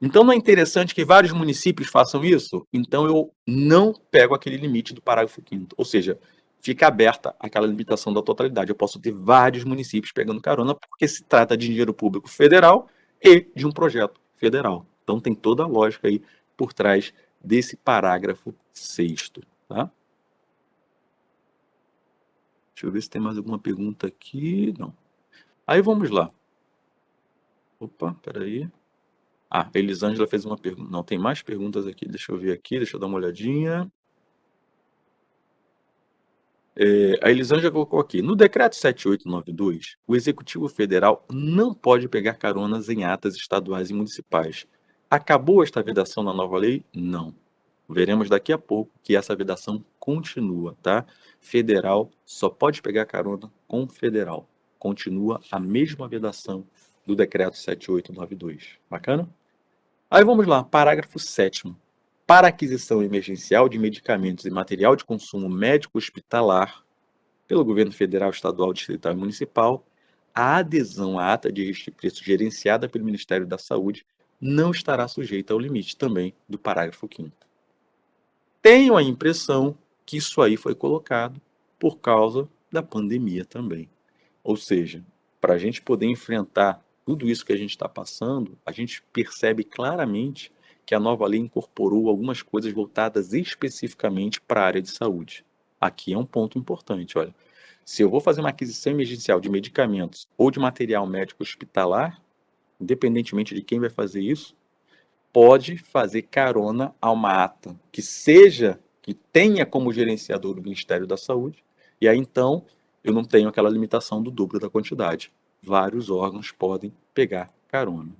Então, não é interessante que vários municípios façam isso? Então, eu não pego aquele limite do parágrafo 5º. Ou seja, fica aberta aquela limitação da totalidade. Eu posso ter vários municípios pegando carona, porque se trata de dinheiro público federal e de um projeto federal. Então, tem toda a lógica aí por trás desse parágrafo 6º, tá? Deixa eu ver se tem mais alguma pergunta aqui. Não. Aí, vamos lá. Opa, peraí. Ah, a Elisângela fez uma pergunta. Não, tem mais perguntas aqui. Deixa eu ver aqui, deixa eu dar uma olhadinha. A Elisângela colocou aqui: no decreto 7892, o Executivo Federal não pode pegar caronas em atas estaduais e municipais. Acabou esta vedação na nova lei? Não. Veremos daqui a pouco que essa vedação continua, tá? Federal só pode pegar carona com federal. Continua a mesma vedação do decreto 7892. Bacana? Aí vamos lá, parágrafo 7º. Para aquisição emergencial de medicamentos e material de consumo médico hospitalar pelo governo federal, estadual, distrital e municipal, a adesão à ata de registro de preço gerenciada pelo Ministério da Saúde não estará sujeita ao limite também do parágrafo 5º. Tenho a impressão que isso aí foi colocado por causa da pandemia também. Ou seja, para a gente poder enfrentar tudo isso que a gente está passando, a gente percebe claramente que a nova lei incorporou algumas coisas voltadas especificamente para a área de saúde. Aqui é um ponto importante, olha. Se eu vou fazer uma aquisição emergencial de medicamentos ou de material médico hospitalar, independentemente de quem vai fazer isso, pode fazer carona a uma ata que tenha como gerenciador o Ministério da Saúde, e aí então eu não tenho aquela limitação do dobro da quantidade. Vários órgãos podem pegar carona.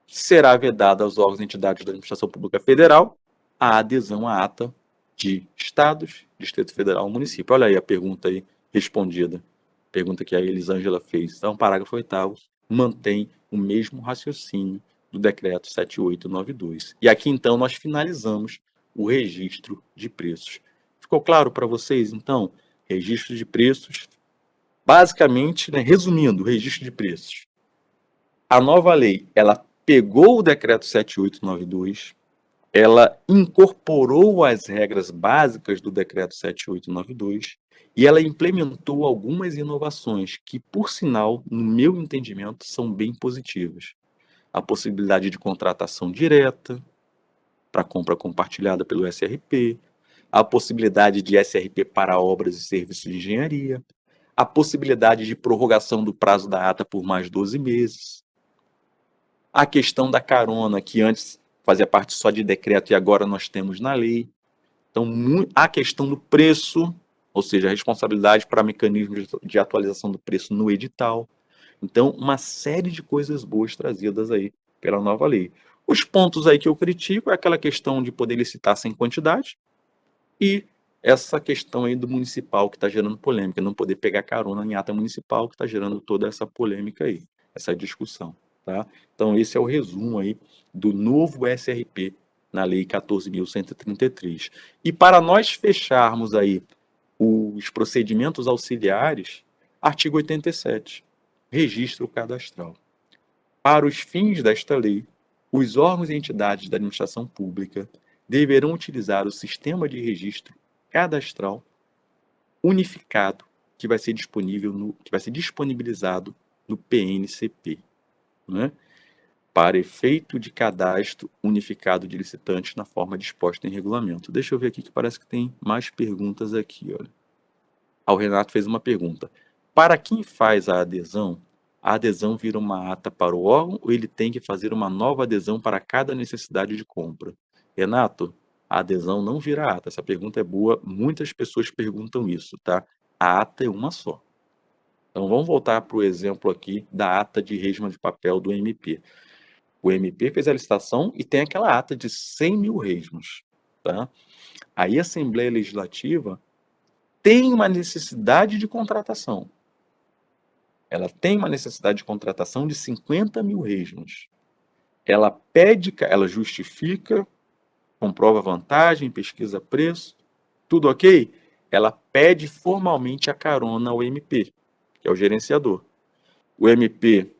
Será vedada aos órgãos e entidades da administração pública federal a adesão à ata de estados, Distrito Federal ou município. Olha aí a pergunta aí respondida. Pergunta que a Elisângela fez. Então, parágrafo 8º mantém o mesmo raciocínio do decreto 7892. E aqui, então, nós finalizamos o registro de preços. Ficou claro para vocês, então? Registro de preços. Basicamente, né, resumindo, o registro de preços. A nova lei, ela pegou o decreto 7892, ela incorporou as regras básicas do decreto 7892 e ela implementou algumas inovações que, por sinal, no meu entendimento, são bem positivas. A possibilidade de contratação direta para compra compartilhada pelo SRP, a possibilidade de SRP para obras e serviços de engenharia, a possibilidade de prorrogação do prazo da ata por mais 12 meses, a questão da carona, que antes fazia parte só de decreto e agora nós temos na lei. Então, a questão do preço, ou seja, a responsabilidade para mecanismos de atualização do preço no edital. Então, uma série de coisas boas trazidas aí pela nova lei. Os pontos aí que eu critico é aquela questão de poder licitar sem quantidade e essa questão aí do municipal que está gerando polêmica, não poder pegar carona em ata municipal que está gerando toda essa polêmica aí, essa discussão, tá? Então, esse é o resumo aí do novo SRP na Lei 14.133. E para nós fecharmos aí os procedimentos auxiliares, artigo 87, registro cadastral. Para os fins desta lei, os órgãos e entidades da administração pública deverão utilizar o sistema de registro cadastral unificado que vai ser disponibilizado no PNCP, né? Para efeito de cadastro unificado de licitantes na forma disposta em regulamento. Deixa eu ver aqui que parece que tem mais perguntas aqui, olha. O Renato fez uma pergunta. Para quem faz a adesão vira uma ata para o órgão ou ele tem que fazer uma nova adesão para cada necessidade de compra? Renato, a adesão não vira ata. Essa pergunta é boa, muitas pessoas perguntam isso, tá? A ata é uma só. Então vamos voltar para o exemplo aqui da ata de resma de papel do MP. O MP fez a licitação e tem aquela ata de 100 mil resmos, tá? Aí a Assembleia Legislativa tem uma necessidade de contratação. Ela tem uma necessidade de contratação de 50 mil resmos. Ela pede, ela justifica, comprova vantagem, pesquisa preço, tudo ok? Ela pede formalmente a carona ao MP, que é o gerenciador. O MP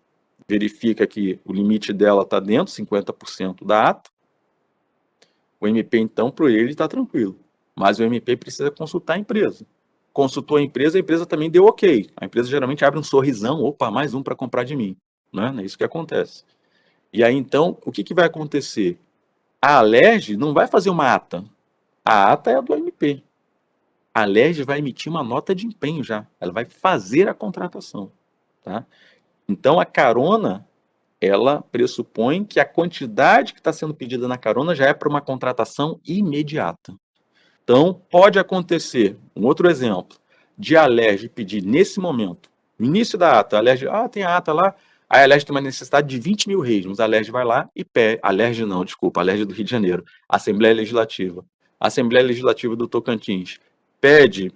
verifica que o limite dela está dentro, 50% da ata. O MP, então, para ele está tranquilo. Mas o MP precisa consultar a empresa. Consultou a empresa também deu ok. A empresa geralmente abre um sorrisão, opa, mais um para comprar de mim. Né? É isso que acontece. E aí, então, o que vai acontecer? A Alerj não vai fazer uma ata. A ata é a do MP. A Alerj vai emitir uma nota de empenho já. Ela vai fazer a contratação. Tá? Então, a carona, ela pressupõe que a quantidade que está sendo pedida na carona já é para uma contratação imediata. Então, pode acontecer, um outro exemplo, de a Alerj pedir nesse momento, no início da ata, a Alerj, tem a ata lá, a Alerj tem uma necessidade de 20 mil resmos, a Alerj vai lá e pede, Alerj não, desculpa, a Alerj do Rio de Janeiro, Assembleia Legislativa. A Assembleia Legislativa do Tocantins pede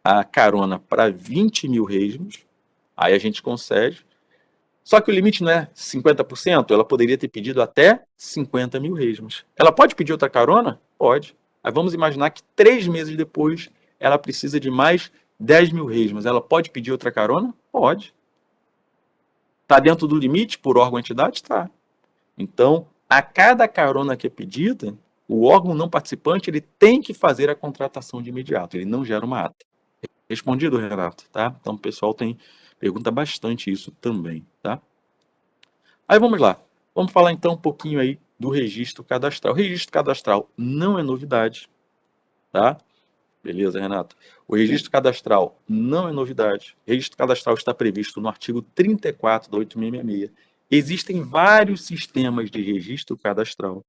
a carona para 20 mil resmos, aí a gente concede, só que o limite não é 50%, ela poderia ter pedido até 50 mil resmos. Ela pode pedir outra carona? Pode. Aí vamos imaginar que 3 meses depois ela precisa de mais 10 mil resmos. Ela pode pedir outra carona? Pode. Está dentro do limite por órgão-entidade? Está. Então, a cada carona que é pedida, o órgão não participante ele tem que fazer a contratação de imediato. Ele não gera uma ata. Respondido, Renato? Tá? Então, o pessoal pergunta bastante isso também. Tá? Aí vamos lá. Vamos falar então um pouquinho aí do registro cadastral. O registro cadastral não é novidade, tá? Beleza, Renato? O registro cadastral não é novidade. O registro cadastral está previsto no artigo 34 da 8666. Existem vários sistemas de registro cadastral.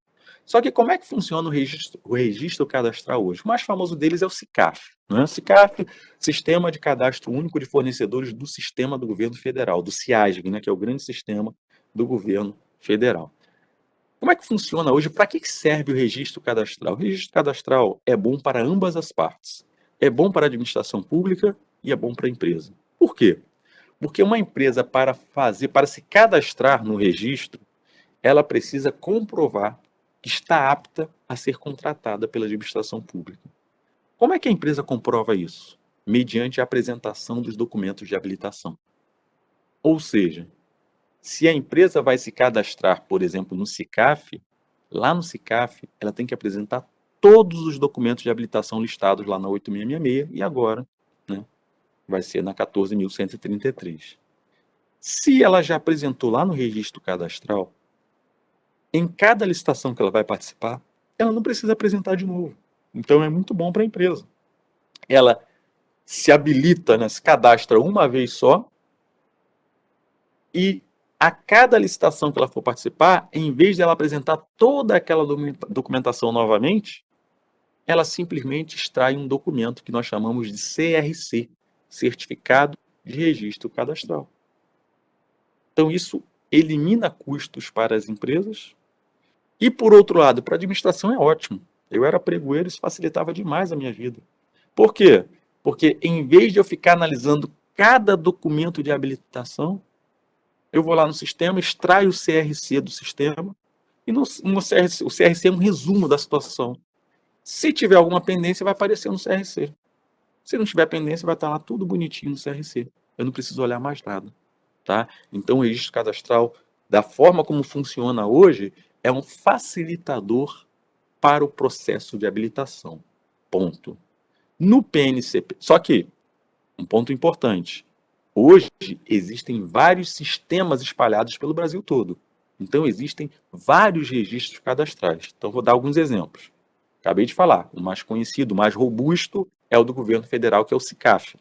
Só que como é que funciona o registro cadastral hoje? O mais famoso deles é o SICAF. Né? O SICAF, Sistema de Cadastro Único de Fornecedores do Sistema do Governo Federal, do SIASG, né? Que é o grande sistema do governo federal. Como é que funciona hoje? Para que serve o registro cadastral? O registro cadastral é bom para ambas as partes. É bom para a administração pública e é bom para a empresa. Por quê? Porque uma empresa, para se cadastrar no registro, ela precisa comprovar que está apta a ser contratada pela administração pública. Como é que a empresa comprova isso? Mediante a apresentação dos documentos de habilitação. Ou seja, Se a empresa vai se cadastrar, por exemplo, no SICAF, lá no SICAF, ela tem que apresentar todos os documentos de habilitação listados lá na 8666 e agora, né, vai ser na 14.133. Se ela já apresentou lá no registro cadastral, em cada licitação que ela vai participar, ela não precisa apresentar de novo. Então é muito bom para a empresa. Ela se habilita, né, se cadastra uma vez só e a cada licitação que ela for participar, em vez de ela apresentar toda aquela documentação novamente, ela simplesmente extrai um documento que nós chamamos de CRC, Certificado de Registro Cadastral. Então isso elimina custos para as empresas e, por outro lado, para a administração é ótimo. Eu era pregoeiro, isso facilitava demais a minha vida. Por quê? Porque em vez de eu ficar analisando cada documento de habilitação, eu vou lá no sistema, extraio o CRC do sistema, e no CRC, o CRC é um resumo da situação. Se tiver alguma pendência, vai aparecer no CRC. Se não tiver pendência, vai estar lá tudo bonitinho no CRC. Eu não preciso olhar mais nada. Tá? Então, o registro cadastral, da forma como funciona hoje, é um facilitador para o processo de habilitação. Ponto. No PNCP, só que, um ponto importante, hoje existem vários sistemas espalhados pelo Brasil todo. Então, existem vários registros cadastrais. Então, vou dar alguns exemplos. Acabei de falar, o mais conhecido, o mais robusto é o do governo federal, que é o SICAF.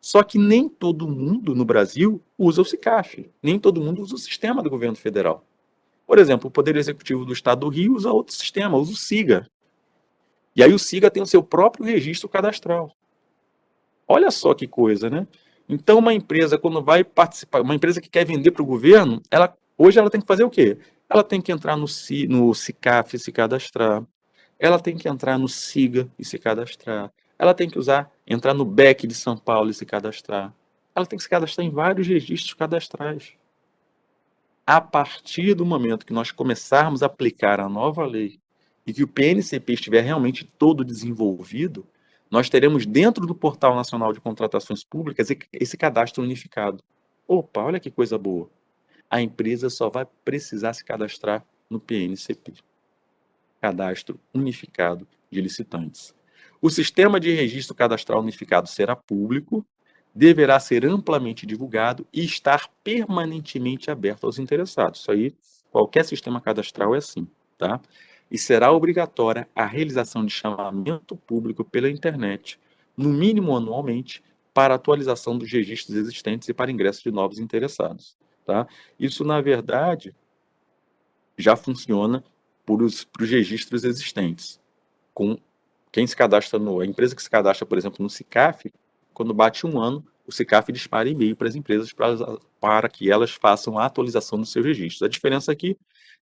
Só que nem todo mundo no Brasil usa o SICAF, nem todo mundo usa o sistema do governo federal. Por exemplo, o Poder Executivo do Estado do Rio usa outro sistema, usa o SIGA. E aí o SIGA tem o seu próprio registro cadastral. Olha só que coisa, né? Então, uma empresa, quando vai participar, uma empresa que quer vender para o governo, hoje ela tem que fazer o quê? Ela tem que entrar no SICAF e se cadastrar. Ela tem que entrar no SIGA e se cadastrar. Ela tem que entrar no BEC de São Paulo e se cadastrar. Ela tem que se cadastrar em vários registros cadastrais. A partir do momento que nós começarmos a aplicar a nova lei e que o PNCP estiver realmente todo desenvolvido, nós teremos dentro do Portal Nacional de Contratações Públicas esse cadastro unificado. Opa, olha que coisa boa. A empresa só vai precisar se cadastrar no PNCP. Cadastro Unificado de Licitantes. O sistema de registro cadastral unificado será público, deverá ser amplamente divulgado e estar permanentemente aberto aos interessados. Isso aí, qualquer sistema cadastral é assim, tá? E será obrigatória a realização de chamamento público pela internet, no mínimo anualmente, para atualização dos registros existentes e para ingresso de novos interessados, tá? Isso, na verdade, já funciona para os registros existentes. Com quem se cadastra a empresa que se cadastra, por exemplo, no SICAF, quando bate um ano, o SICAF dispara e-mail para as empresas para que elas façam a atualização dos seus registros. A diferença aqui,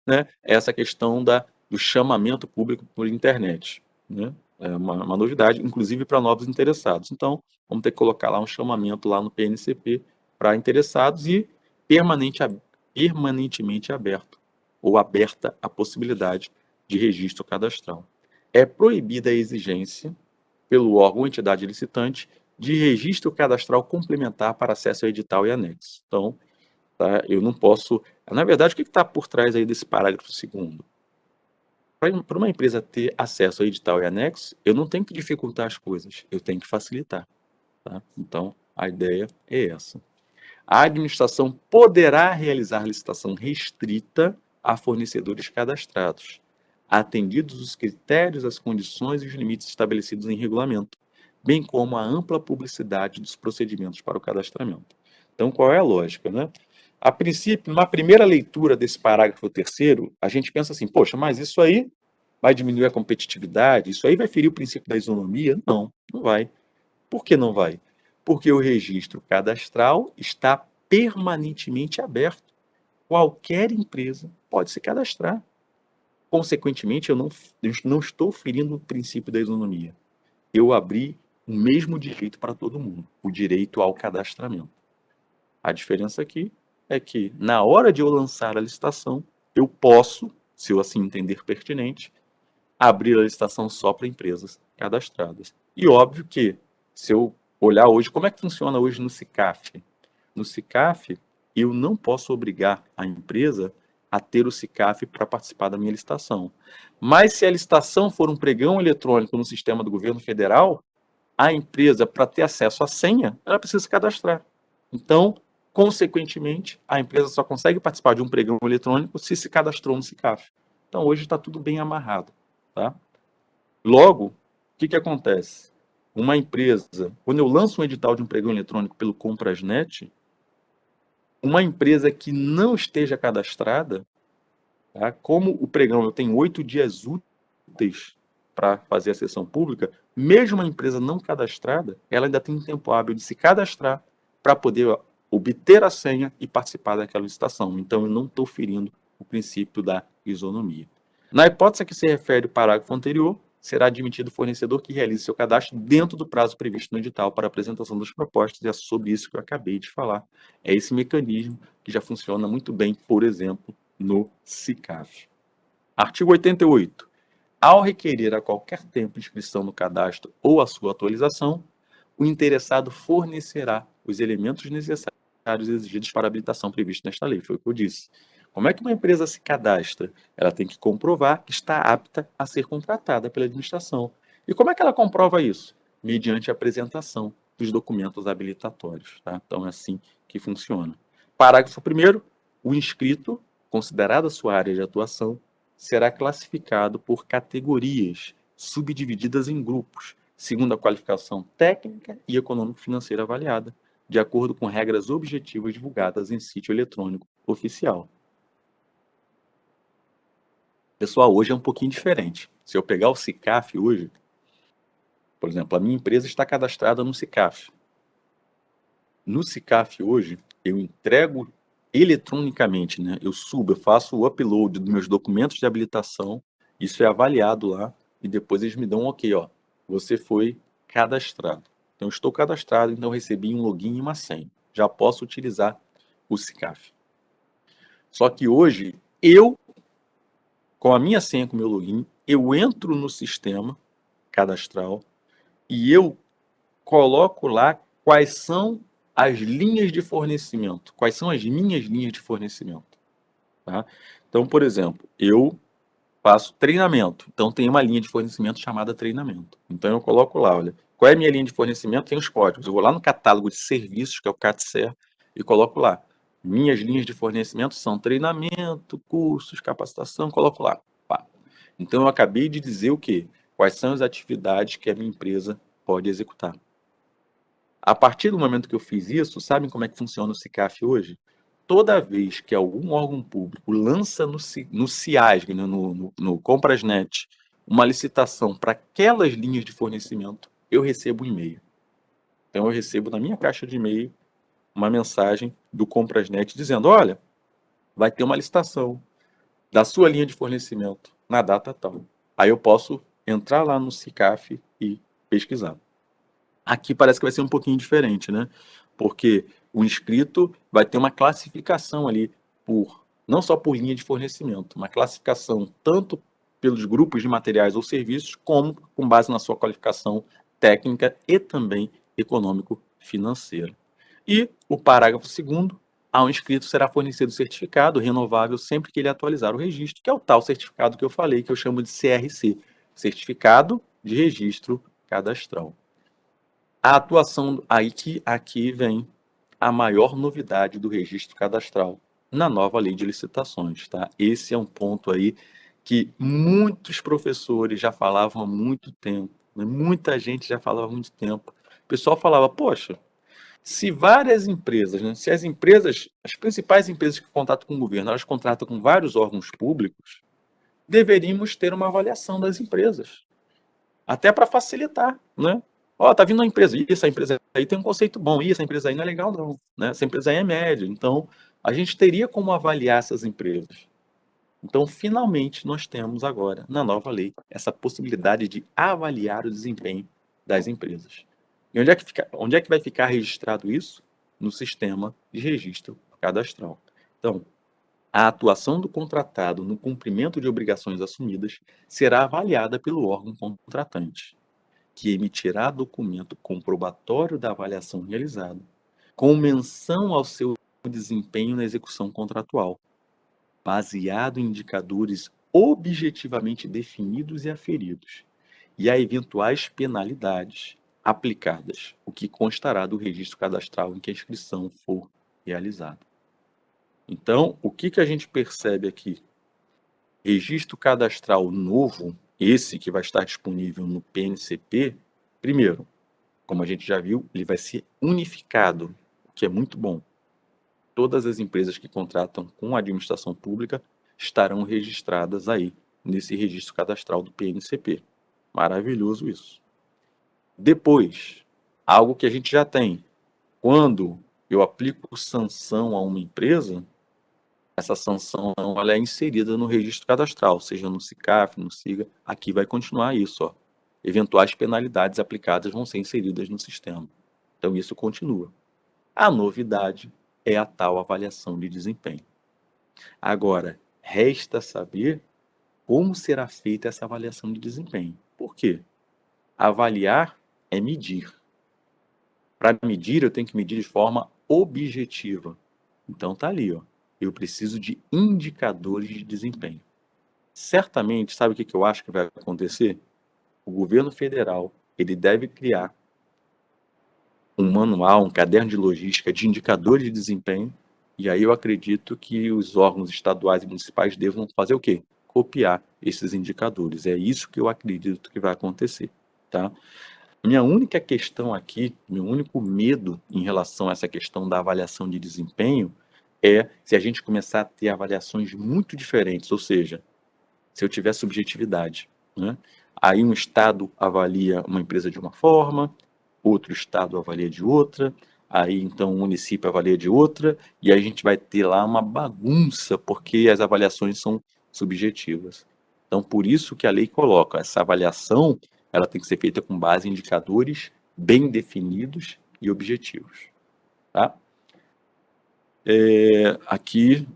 né, é essa questão do chamamento público por internet. Né? É uma novidade, inclusive para novos interessados. Então, vamos ter que colocar lá um chamamento lá no PNCP para interessados e permanentemente aberto ou aberta a possibilidade de registro cadastral. É proibida a exigência, pelo órgão ou entidade licitante, de registro cadastral complementar para acesso ao edital e anexo. Então, tá, eu não posso... Na verdade, o que está por trás aí desse parágrafo 2º? Para uma empresa ter acesso ao edital e anexo, eu não tenho que dificultar as coisas, eu tenho que facilitar. Tá? Então, a ideia é essa. A administração poderá realizar licitação restrita a fornecedores cadastrados, atendidos os critérios, as condições e os limites estabelecidos em regulamento, bem como a ampla publicidade dos procedimentos para o cadastramento. Então, qual é a lógica, né? A princípio, numa primeira leitura desse parágrafo 3º, a gente pensa assim, poxa, mas isso aí vai diminuir a competitividade? Isso aí vai ferir o princípio da isonomia? Não, não vai. Por que não vai? Porque o registro cadastral está permanentemente aberto. Qualquer empresa pode se cadastrar. Consequentemente, eu não estou ferindo o princípio da isonomia. Eu abri o mesmo direito para todo mundo, o direito ao cadastramento. A diferença aqui é que, na hora de eu lançar a licitação, eu posso, se eu assim entender pertinente, abrir a licitação só para empresas cadastradas. E óbvio que, se eu olhar hoje, como é que funciona hoje no SICAF? No SICAF, eu não posso obrigar a empresa a ter o SICAF para participar da minha licitação. Mas se a licitação for um pregão eletrônico no sistema do governo federal, a empresa, para ter acesso à senha, ela precisa se cadastrar. Então, consequentemente, a empresa só consegue participar de um pregão eletrônico se cadastrou no SICAF. Então, hoje está tudo bem amarrado. Tá? Logo, o que acontece? Uma empresa, quando eu lanço um edital de um pregão eletrônico pelo Comprasnet, uma empresa que não esteja cadastrada, tá? Como o pregão eu tenho 8 dias úteis para fazer a sessão pública, mesmo uma empresa não cadastrada, ela ainda tem um tempo hábil de se cadastrar para poder obter a senha e participar daquela licitação. Então, eu não estou ferindo o princípio da isonomia. Na hipótese a que se refere o parágrafo anterior, será admitido o fornecedor que realize seu cadastro dentro do prazo previsto no edital para apresentação das propostas, e é sobre isso que eu acabei de falar. É esse mecanismo que já funciona muito bem, por exemplo, no SICAF. Artigo 88. Ao requerer a qualquer tempo inscrição no cadastro ou a sua atualização, o interessado fornecerá os elementos necessários exigidos para a habilitação prevista nesta lei. Foi o que eu disse. Como é que uma empresa se cadastra? Ela tem que comprovar que está apta a ser contratada pela administração. E como é que ela comprova isso? Mediante a apresentação dos documentos habilitatórios. Tá? Então, é assim que funciona. Parágrafo 1º. O inscrito, considerada a sua área de atuação, será classificado por categorias, subdivididas em grupos, segundo a qualificação técnica e econômico-financeira avaliada, de acordo com regras objetivas divulgadas em sítio eletrônico oficial. Pessoal, hoje é um pouquinho diferente. Se eu pegar o SICAF hoje, por exemplo, a minha empresa está cadastrada no SICAF. No SICAF hoje, eu entrego eletronicamente, né? Eu subo, eu faço o upload dos meus documentos de habilitação, isso é avaliado lá, e depois eles me dão um ok, ó, você foi cadastrado. Então, eu estou cadastrado, então eu recebi um login e uma senha. Já posso utilizar o SICAF. Só que hoje, com a minha senha, com o meu login, eu entro no sistema cadastral e eu coloco lá quais são as linhas de fornecimento, quais são as minhas linhas de fornecimento. Tá? Então, por exemplo, eu faço treinamento, então tem uma linha de fornecimento chamada treinamento. Então eu coloco lá, olha, qual é a minha linha de fornecimento? Tem os códigos. Eu vou lá no catálogo de serviços, que é o CATSER, e coloco lá. Minhas linhas de fornecimento são treinamento, cursos, capacitação, coloco lá. Pá. Então eu acabei de dizer o quê? Quais são as atividades que a minha empresa pode executar. A partir do momento que eu fiz isso, sabem como é que funciona o SICAF hoje? Toda vez que algum órgão público lança no CIASG, né, no Comprasnet, uma licitação para aquelas linhas de fornecimento, eu recebo um e-mail. Então, eu recebo na minha caixa de e-mail uma mensagem do Comprasnet dizendo, olha, vai ter uma licitação da sua linha de fornecimento na data tal. Aí eu posso entrar lá no SICAF e pesquisar. Aqui parece que vai ser um pouquinho diferente, né? Porque o inscrito vai ter uma classificação ali não só por linha de fornecimento, uma classificação tanto pelos grupos de materiais ou serviços, como com base na sua qualificação técnica e também econômico-financeira. E o parágrafo 2º, ao inscrito será fornecido certificado renovável sempre que ele atualizar o registro, que é o tal certificado que eu falei, que eu chamo de CRC, Certificado de Registro Cadastral. A atuação, aí que aqui vem a maior novidade do registro cadastral na nova lei de licitações, tá? Esse é um ponto aí que muitos professores já falavam há muito tempo, né? Muita gente já falava há muito tempo. O pessoal falava, poxa, se várias empresas, né, se as empresas, as principais empresas que contratam com o governo, elas contratam com vários órgãos públicos, deveríamos ter uma avaliação das empresas até para facilitar, né? Ó, tá vindo uma empresa, e essa empresa aí tem um conceito bom, e essa empresa aí não é legal não, né? Essa empresa aí é média, então a gente teria como avaliar essas empresas. Então, finalmente, nós temos agora, na nova lei, essa possibilidade de avaliar o desempenho das empresas. E onde é que vai ficar registrado isso? No sistema de registro cadastral. Então, a atuação do contratado no cumprimento de obrigações assumidas será avaliada pelo órgão contratante, que emitirá documento comprobatório da avaliação realizada, com menção ao seu o desempenho na execução contratual, baseado em indicadores objetivamente definidos e aferidos, e a eventuais penalidades aplicadas, o que constará do registro cadastral em que a inscrição for realizada. Então, o que a gente percebe aqui? Registro cadastral novo, esse que vai estar disponível no PNCP, primeiro, como a gente já viu, ele vai ser unificado, o que é muito bom. Todas as empresas que contratam com a administração pública estarão registradas aí, nesse registro cadastral do PNCP. Maravilhoso isso. Depois, algo que a gente já tem. Quando eu aplico sanção a uma empresa, essa sanção ela é inserida no registro cadastral, seja no SICAF, no SIGA. Aqui vai continuar isso. Ó. Eventuais penalidades aplicadas vão ser inseridas no sistema. Então, isso continua. A novidade é a tal avaliação de desempenho. Agora, resta saber como será feita essa avaliação de desempenho. Por quê? Avaliar é medir. Para medir, eu tenho que medir de forma objetiva. Então, tá ali, ó. Eu preciso de indicadores de desempenho. Certamente, sabe o que eu acho que vai acontecer? O governo federal ele deve criar um manual, um caderno de logística de indicadores de desempenho, e aí eu acredito que os órgãos estaduais e municipais devam fazer o quê? Copiar esses indicadores. É isso que eu acredito que vai acontecer, tá? Minha única questão aqui, meu único medo em relação a essa questão da avaliação de desempenho é se a gente começar a ter avaliações muito diferentes, ou seja, se eu tiver subjetividade, né? Aí um estado avalia uma empresa de uma forma, outro estado avalia de outra, aí então o município avalia de outra, e aí a gente vai ter lá uma bagunça, porque as avaliações são subjetivas. Então, por isso que a lei coloca, essa avaliação, ela tem que ser feita com base em indicadores bem definidos e objetivos, tá? Aqui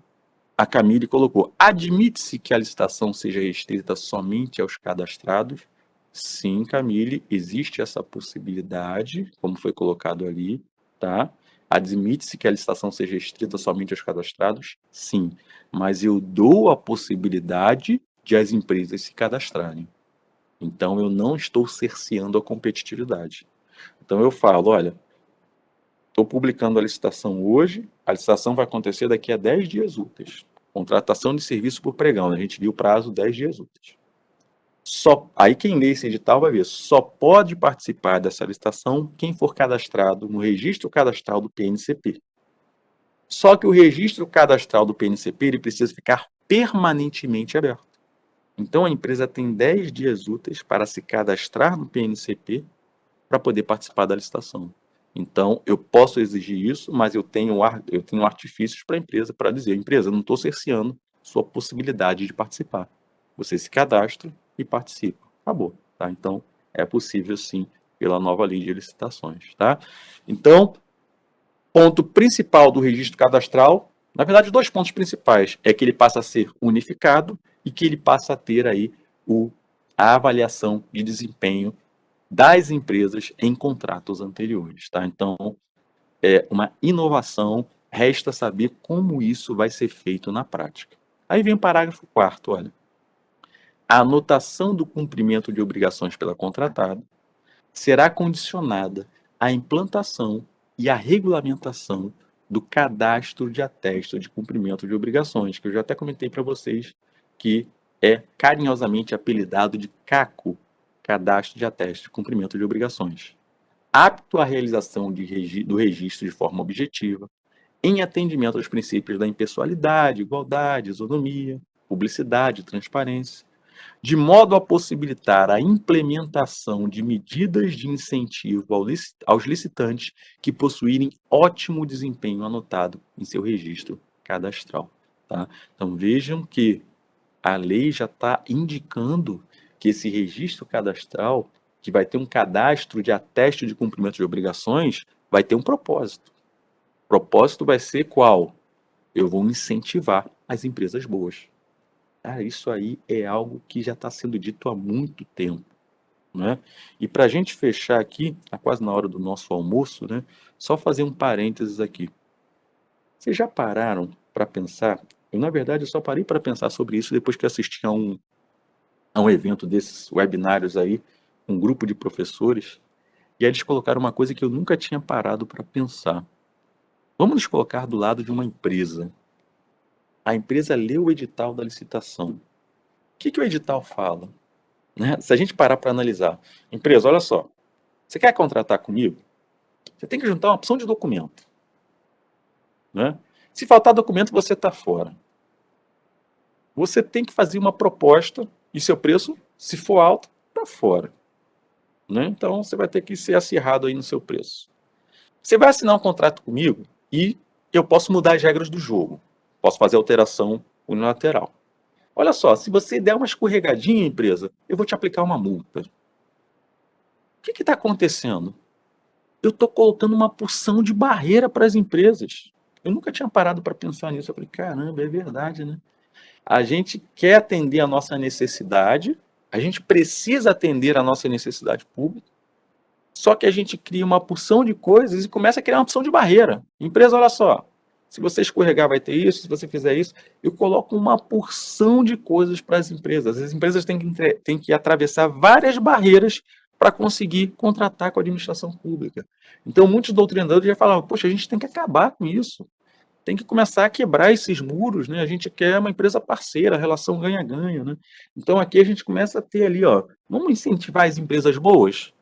a Camille colocou: admite-se que a licitação seja restrita somente aos cadastrados? Sim, Camille, existe essa possibilidade, como foi colocado ali, tá? Admite-se que a licitação seja restrita somente aos cadastrados? Sim, mas eu dou a possibilidade de as empresas se cadastrarem. Então, eu não estou cerceando a competitividade. Então, eu falo, olha, estou publicando a licitação hoje, a licitação vai acontecer daqui a 10 dias úteis. Contratação de serviço por pregão, né? A gente viu o prazo 10 dias úteis. Aí quem lê esse edital vai ver, só pode participar dessa licitação quem for cadastrado no registro cadastral do PNCP. Só que o registro cadastral do PNCP ele precisa ficar permanentemente aberto. Então a empresa tem 10 dias úteis para se cadastrar no PNCP para poder participar da licitação. Então, eu posso exigir isso, mas eu tenho artifícios para a empresa para dizer, empresa, não estou cerceando sua possibilidade de participar. Você se cadastra e participa. Acabou. Tá? Então, é possível sim, pela nova lei de licitações. Tá? Então, ponto principal do registro cadastral, na verdade, dois pontos principais, é que ele passa a ser unificado e que ele passa a ter aí a avaliação de desempenho das empresas em contratos anteriores, tá? Então, é uma inovação, resta saber como isso vai ser feito na prática. Aí vem o parágrafo 4º, olha. A anotação do cumprimento de obrigações pela contratada será condicionada à implantação e à regulamentação do cadastro de atesto de cumprimento de obrigações, que eu já até comentei para vocês que é carinhosamente apelidado de CACO, Cadastro de Atesto de Cumprimento de Obrigações, apto à realização do registro de forma objetiva, em atendimento aos princípios da impessoalidade, igualdade, isonomia, publicidade e transparência, de modo a possibilitar a implementação de medidas de incentivo aos licitantes que possuírem ótimo desempenho anotado em seu registro cadastral. Tá? Então vejam que a lei já está indicando que esse registro cadastral, que vai ter um cadastro de ateste de cumprimento de obrigações, vai ter um propósito. O propósito vai ser qual? Eu vou incentivar as empresas boas. Isso aí é algo que já está sendo dito há muito tempo. Né? E para a gente fechar aqui, está quase na hora do nosso almoço, né? Só fazer um parênteses aqui. Vocês já pararam para pensar? Eu, na verdade, só parei para pensar sobre isso depois que assisti a um evento desses webinários aí, um grupo de professores, e aí eles colocaram uma coisa que eu nunca tinha parado para pensar. Vamos nos colocar do lado de uma empresa. A empresa lê o edital da licitação. O que o edital fala? Né? Se a gente parar para analisar, empresa, olha só, você quer contratar comigo? Você tem que juntar uma opção de documento. Né? Se faltar documento, você está fora. Você tem que fazer uma proposta e seu preço, se for alto, está fora. Né? Então, você vai ter que ser acirrado aí no seu preço. Você vai assinar um contrato comigo e eu posso mudar as regras do jogo. Posso fazer alteração unilateral. Olha só, se você der uma escorregadinha, empresa, eu vou te aplicar uma multa. O que está acontecendo? Eu estou colocando uma porção de barreira para as empresas. Eu nunca tinha parado para pensar nisso. Eu falei, caramba, é verdade, né? A gente quer atender a nossa necessidade, a gente precisa atender a nossa necessidade pública, só que a gente cria uma porção de coisas e começa a criar uma porção de barreira. Empresa, olha só, se você escorregar vai ter isso, se você fizer isso, eu coloco uma porção de coisas para as empresas. As empresas têm que atravessar várias barreiras para conseguir contratar com a administração pública. Então, muitos doutrinadores já falavam, poxa, a gente tem que acabar com isso. Tem que começar a quebrar esses muros, né? A gente quer uma empresa parceira, relação ganha-ganha, né? Então, aqui a gente começa a ter ali, ó, vamos incentivar as empresas boas?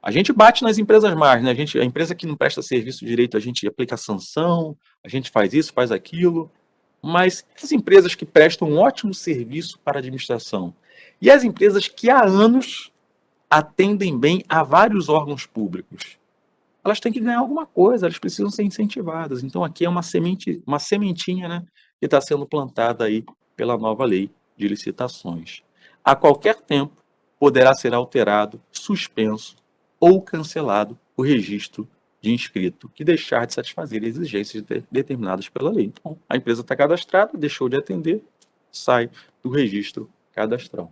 A gente bate nas empresas más, né? A empresa que não presta serviço direito, a gente aplica sanção, a gente faz isso, faz aquilo. Mas as empresas que prestam um ótimo serviço para a administração e as empresas que há anos atendem bem a vários órgãos públicos, elas têm que ganhar alguma coisa, elas precisam ser incentivadas. Então aqui é uma sementinha, né, que está sendo plantada aí pela nova lei de licitações. A qualquer tempo poderá ser alterado, suspenso ou cancelado o registro de inscrito que deixar de satisfazer exigências determinadas pela lei. Então, a empresa está cadastrada, deixou de atender, sai do registro cadastral.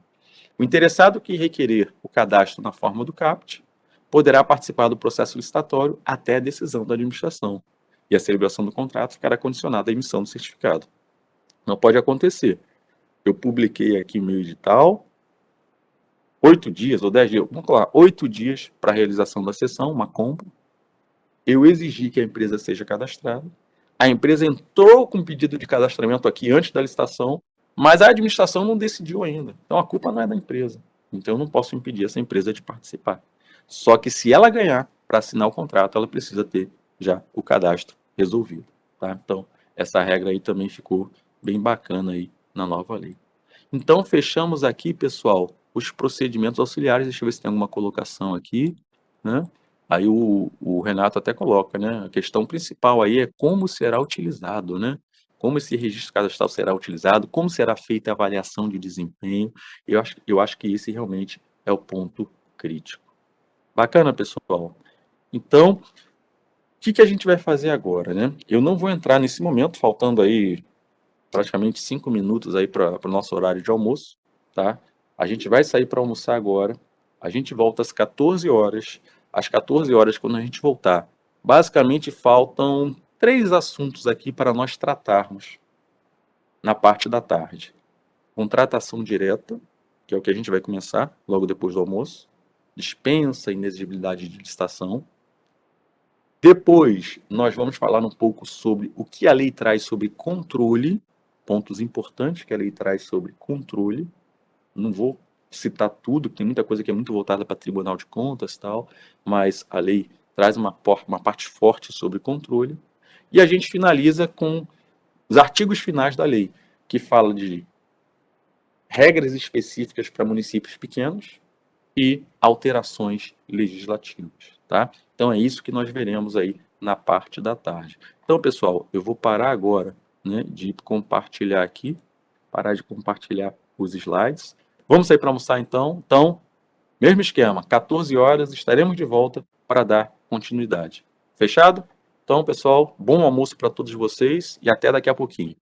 O interessado que requerer o cadastro na forma do CAPT poderá participar do processo licitatório até a decisão da administração, e a celebração do contrato ficará condicionada à emissão do certificado. Não pode acontecer. Eu publiquei aqui meu edital, 8 dias ou 10 dias, vamos falar, 8 dias para a realização da sessão, uma compra. Eu exigi que a empresa seja cadastrada. A empresa entrou com pedido de cadastramento aqui antes da licitação, mas a administração não decidiu ainda. Então a culpa não é da empresa. Então eu não posso impedir essa empresa de participar. Só que se ela ganhar para assinar o contrato, ela precisa ter já o cadastro resolvido. Tá? Então essa regra aí também ficou bem bacana aí na nova lei. Então fechamos aqui, pessoal, os procedimentos auxiliares. Deixa eu ver se tem alguma colocação aqui, né? Aí o Renato até coloca, né? A questão principal aí é como será utilizado, né? Como esse registro cadastral será utilizado, como será feita a avaliação de desempenho. Eu acho que esse realmente é o ponto crítico. Bacana, pessoal. Então, o que a gente vai fazer agora, né? Eu não vou entrar nesse momento, faltando aí praticamente 5 minutos aí para o nosso horário de almoço, tá? A gente vai sair para almoçar agora. A gente volta às 14 horas. Às 14 horas, quando a gente voltar, basicamente faltam 3 assuntos aqui para nós tratarmos na parte da tarde. Contratação direta, que é o que a gente vai começar logo depois do almoço. Dispensa e inexigibilidade de licitação. Depois, nós vamos falar um pouco sobre o que a lei traz sobre controle, pontos importantes que a lei traz sobre controle. Não vou citar tudo, tem muita coisa que é muito voltada para Tribunal de Contas e tal, mas a lei traz uma parte forte sobre controle. E a gente finaliza com os artigos finais da lei, que fala de regras específicas para municípios pequenos e alterações legislativas, tá? Então é isso que nós veremos aí na parte da tarde. Então, pessoal, eu vou parar agora, né, de compartilhar aqui, parar de compartilhar os slides. Vamos sair para almoçar então? Então, mesmo esquema, 14 horas estaremos de volta para dar continuidade. Fechado? Então, pessoal, bom almoço para todos vocês e até daqui a pouquinho.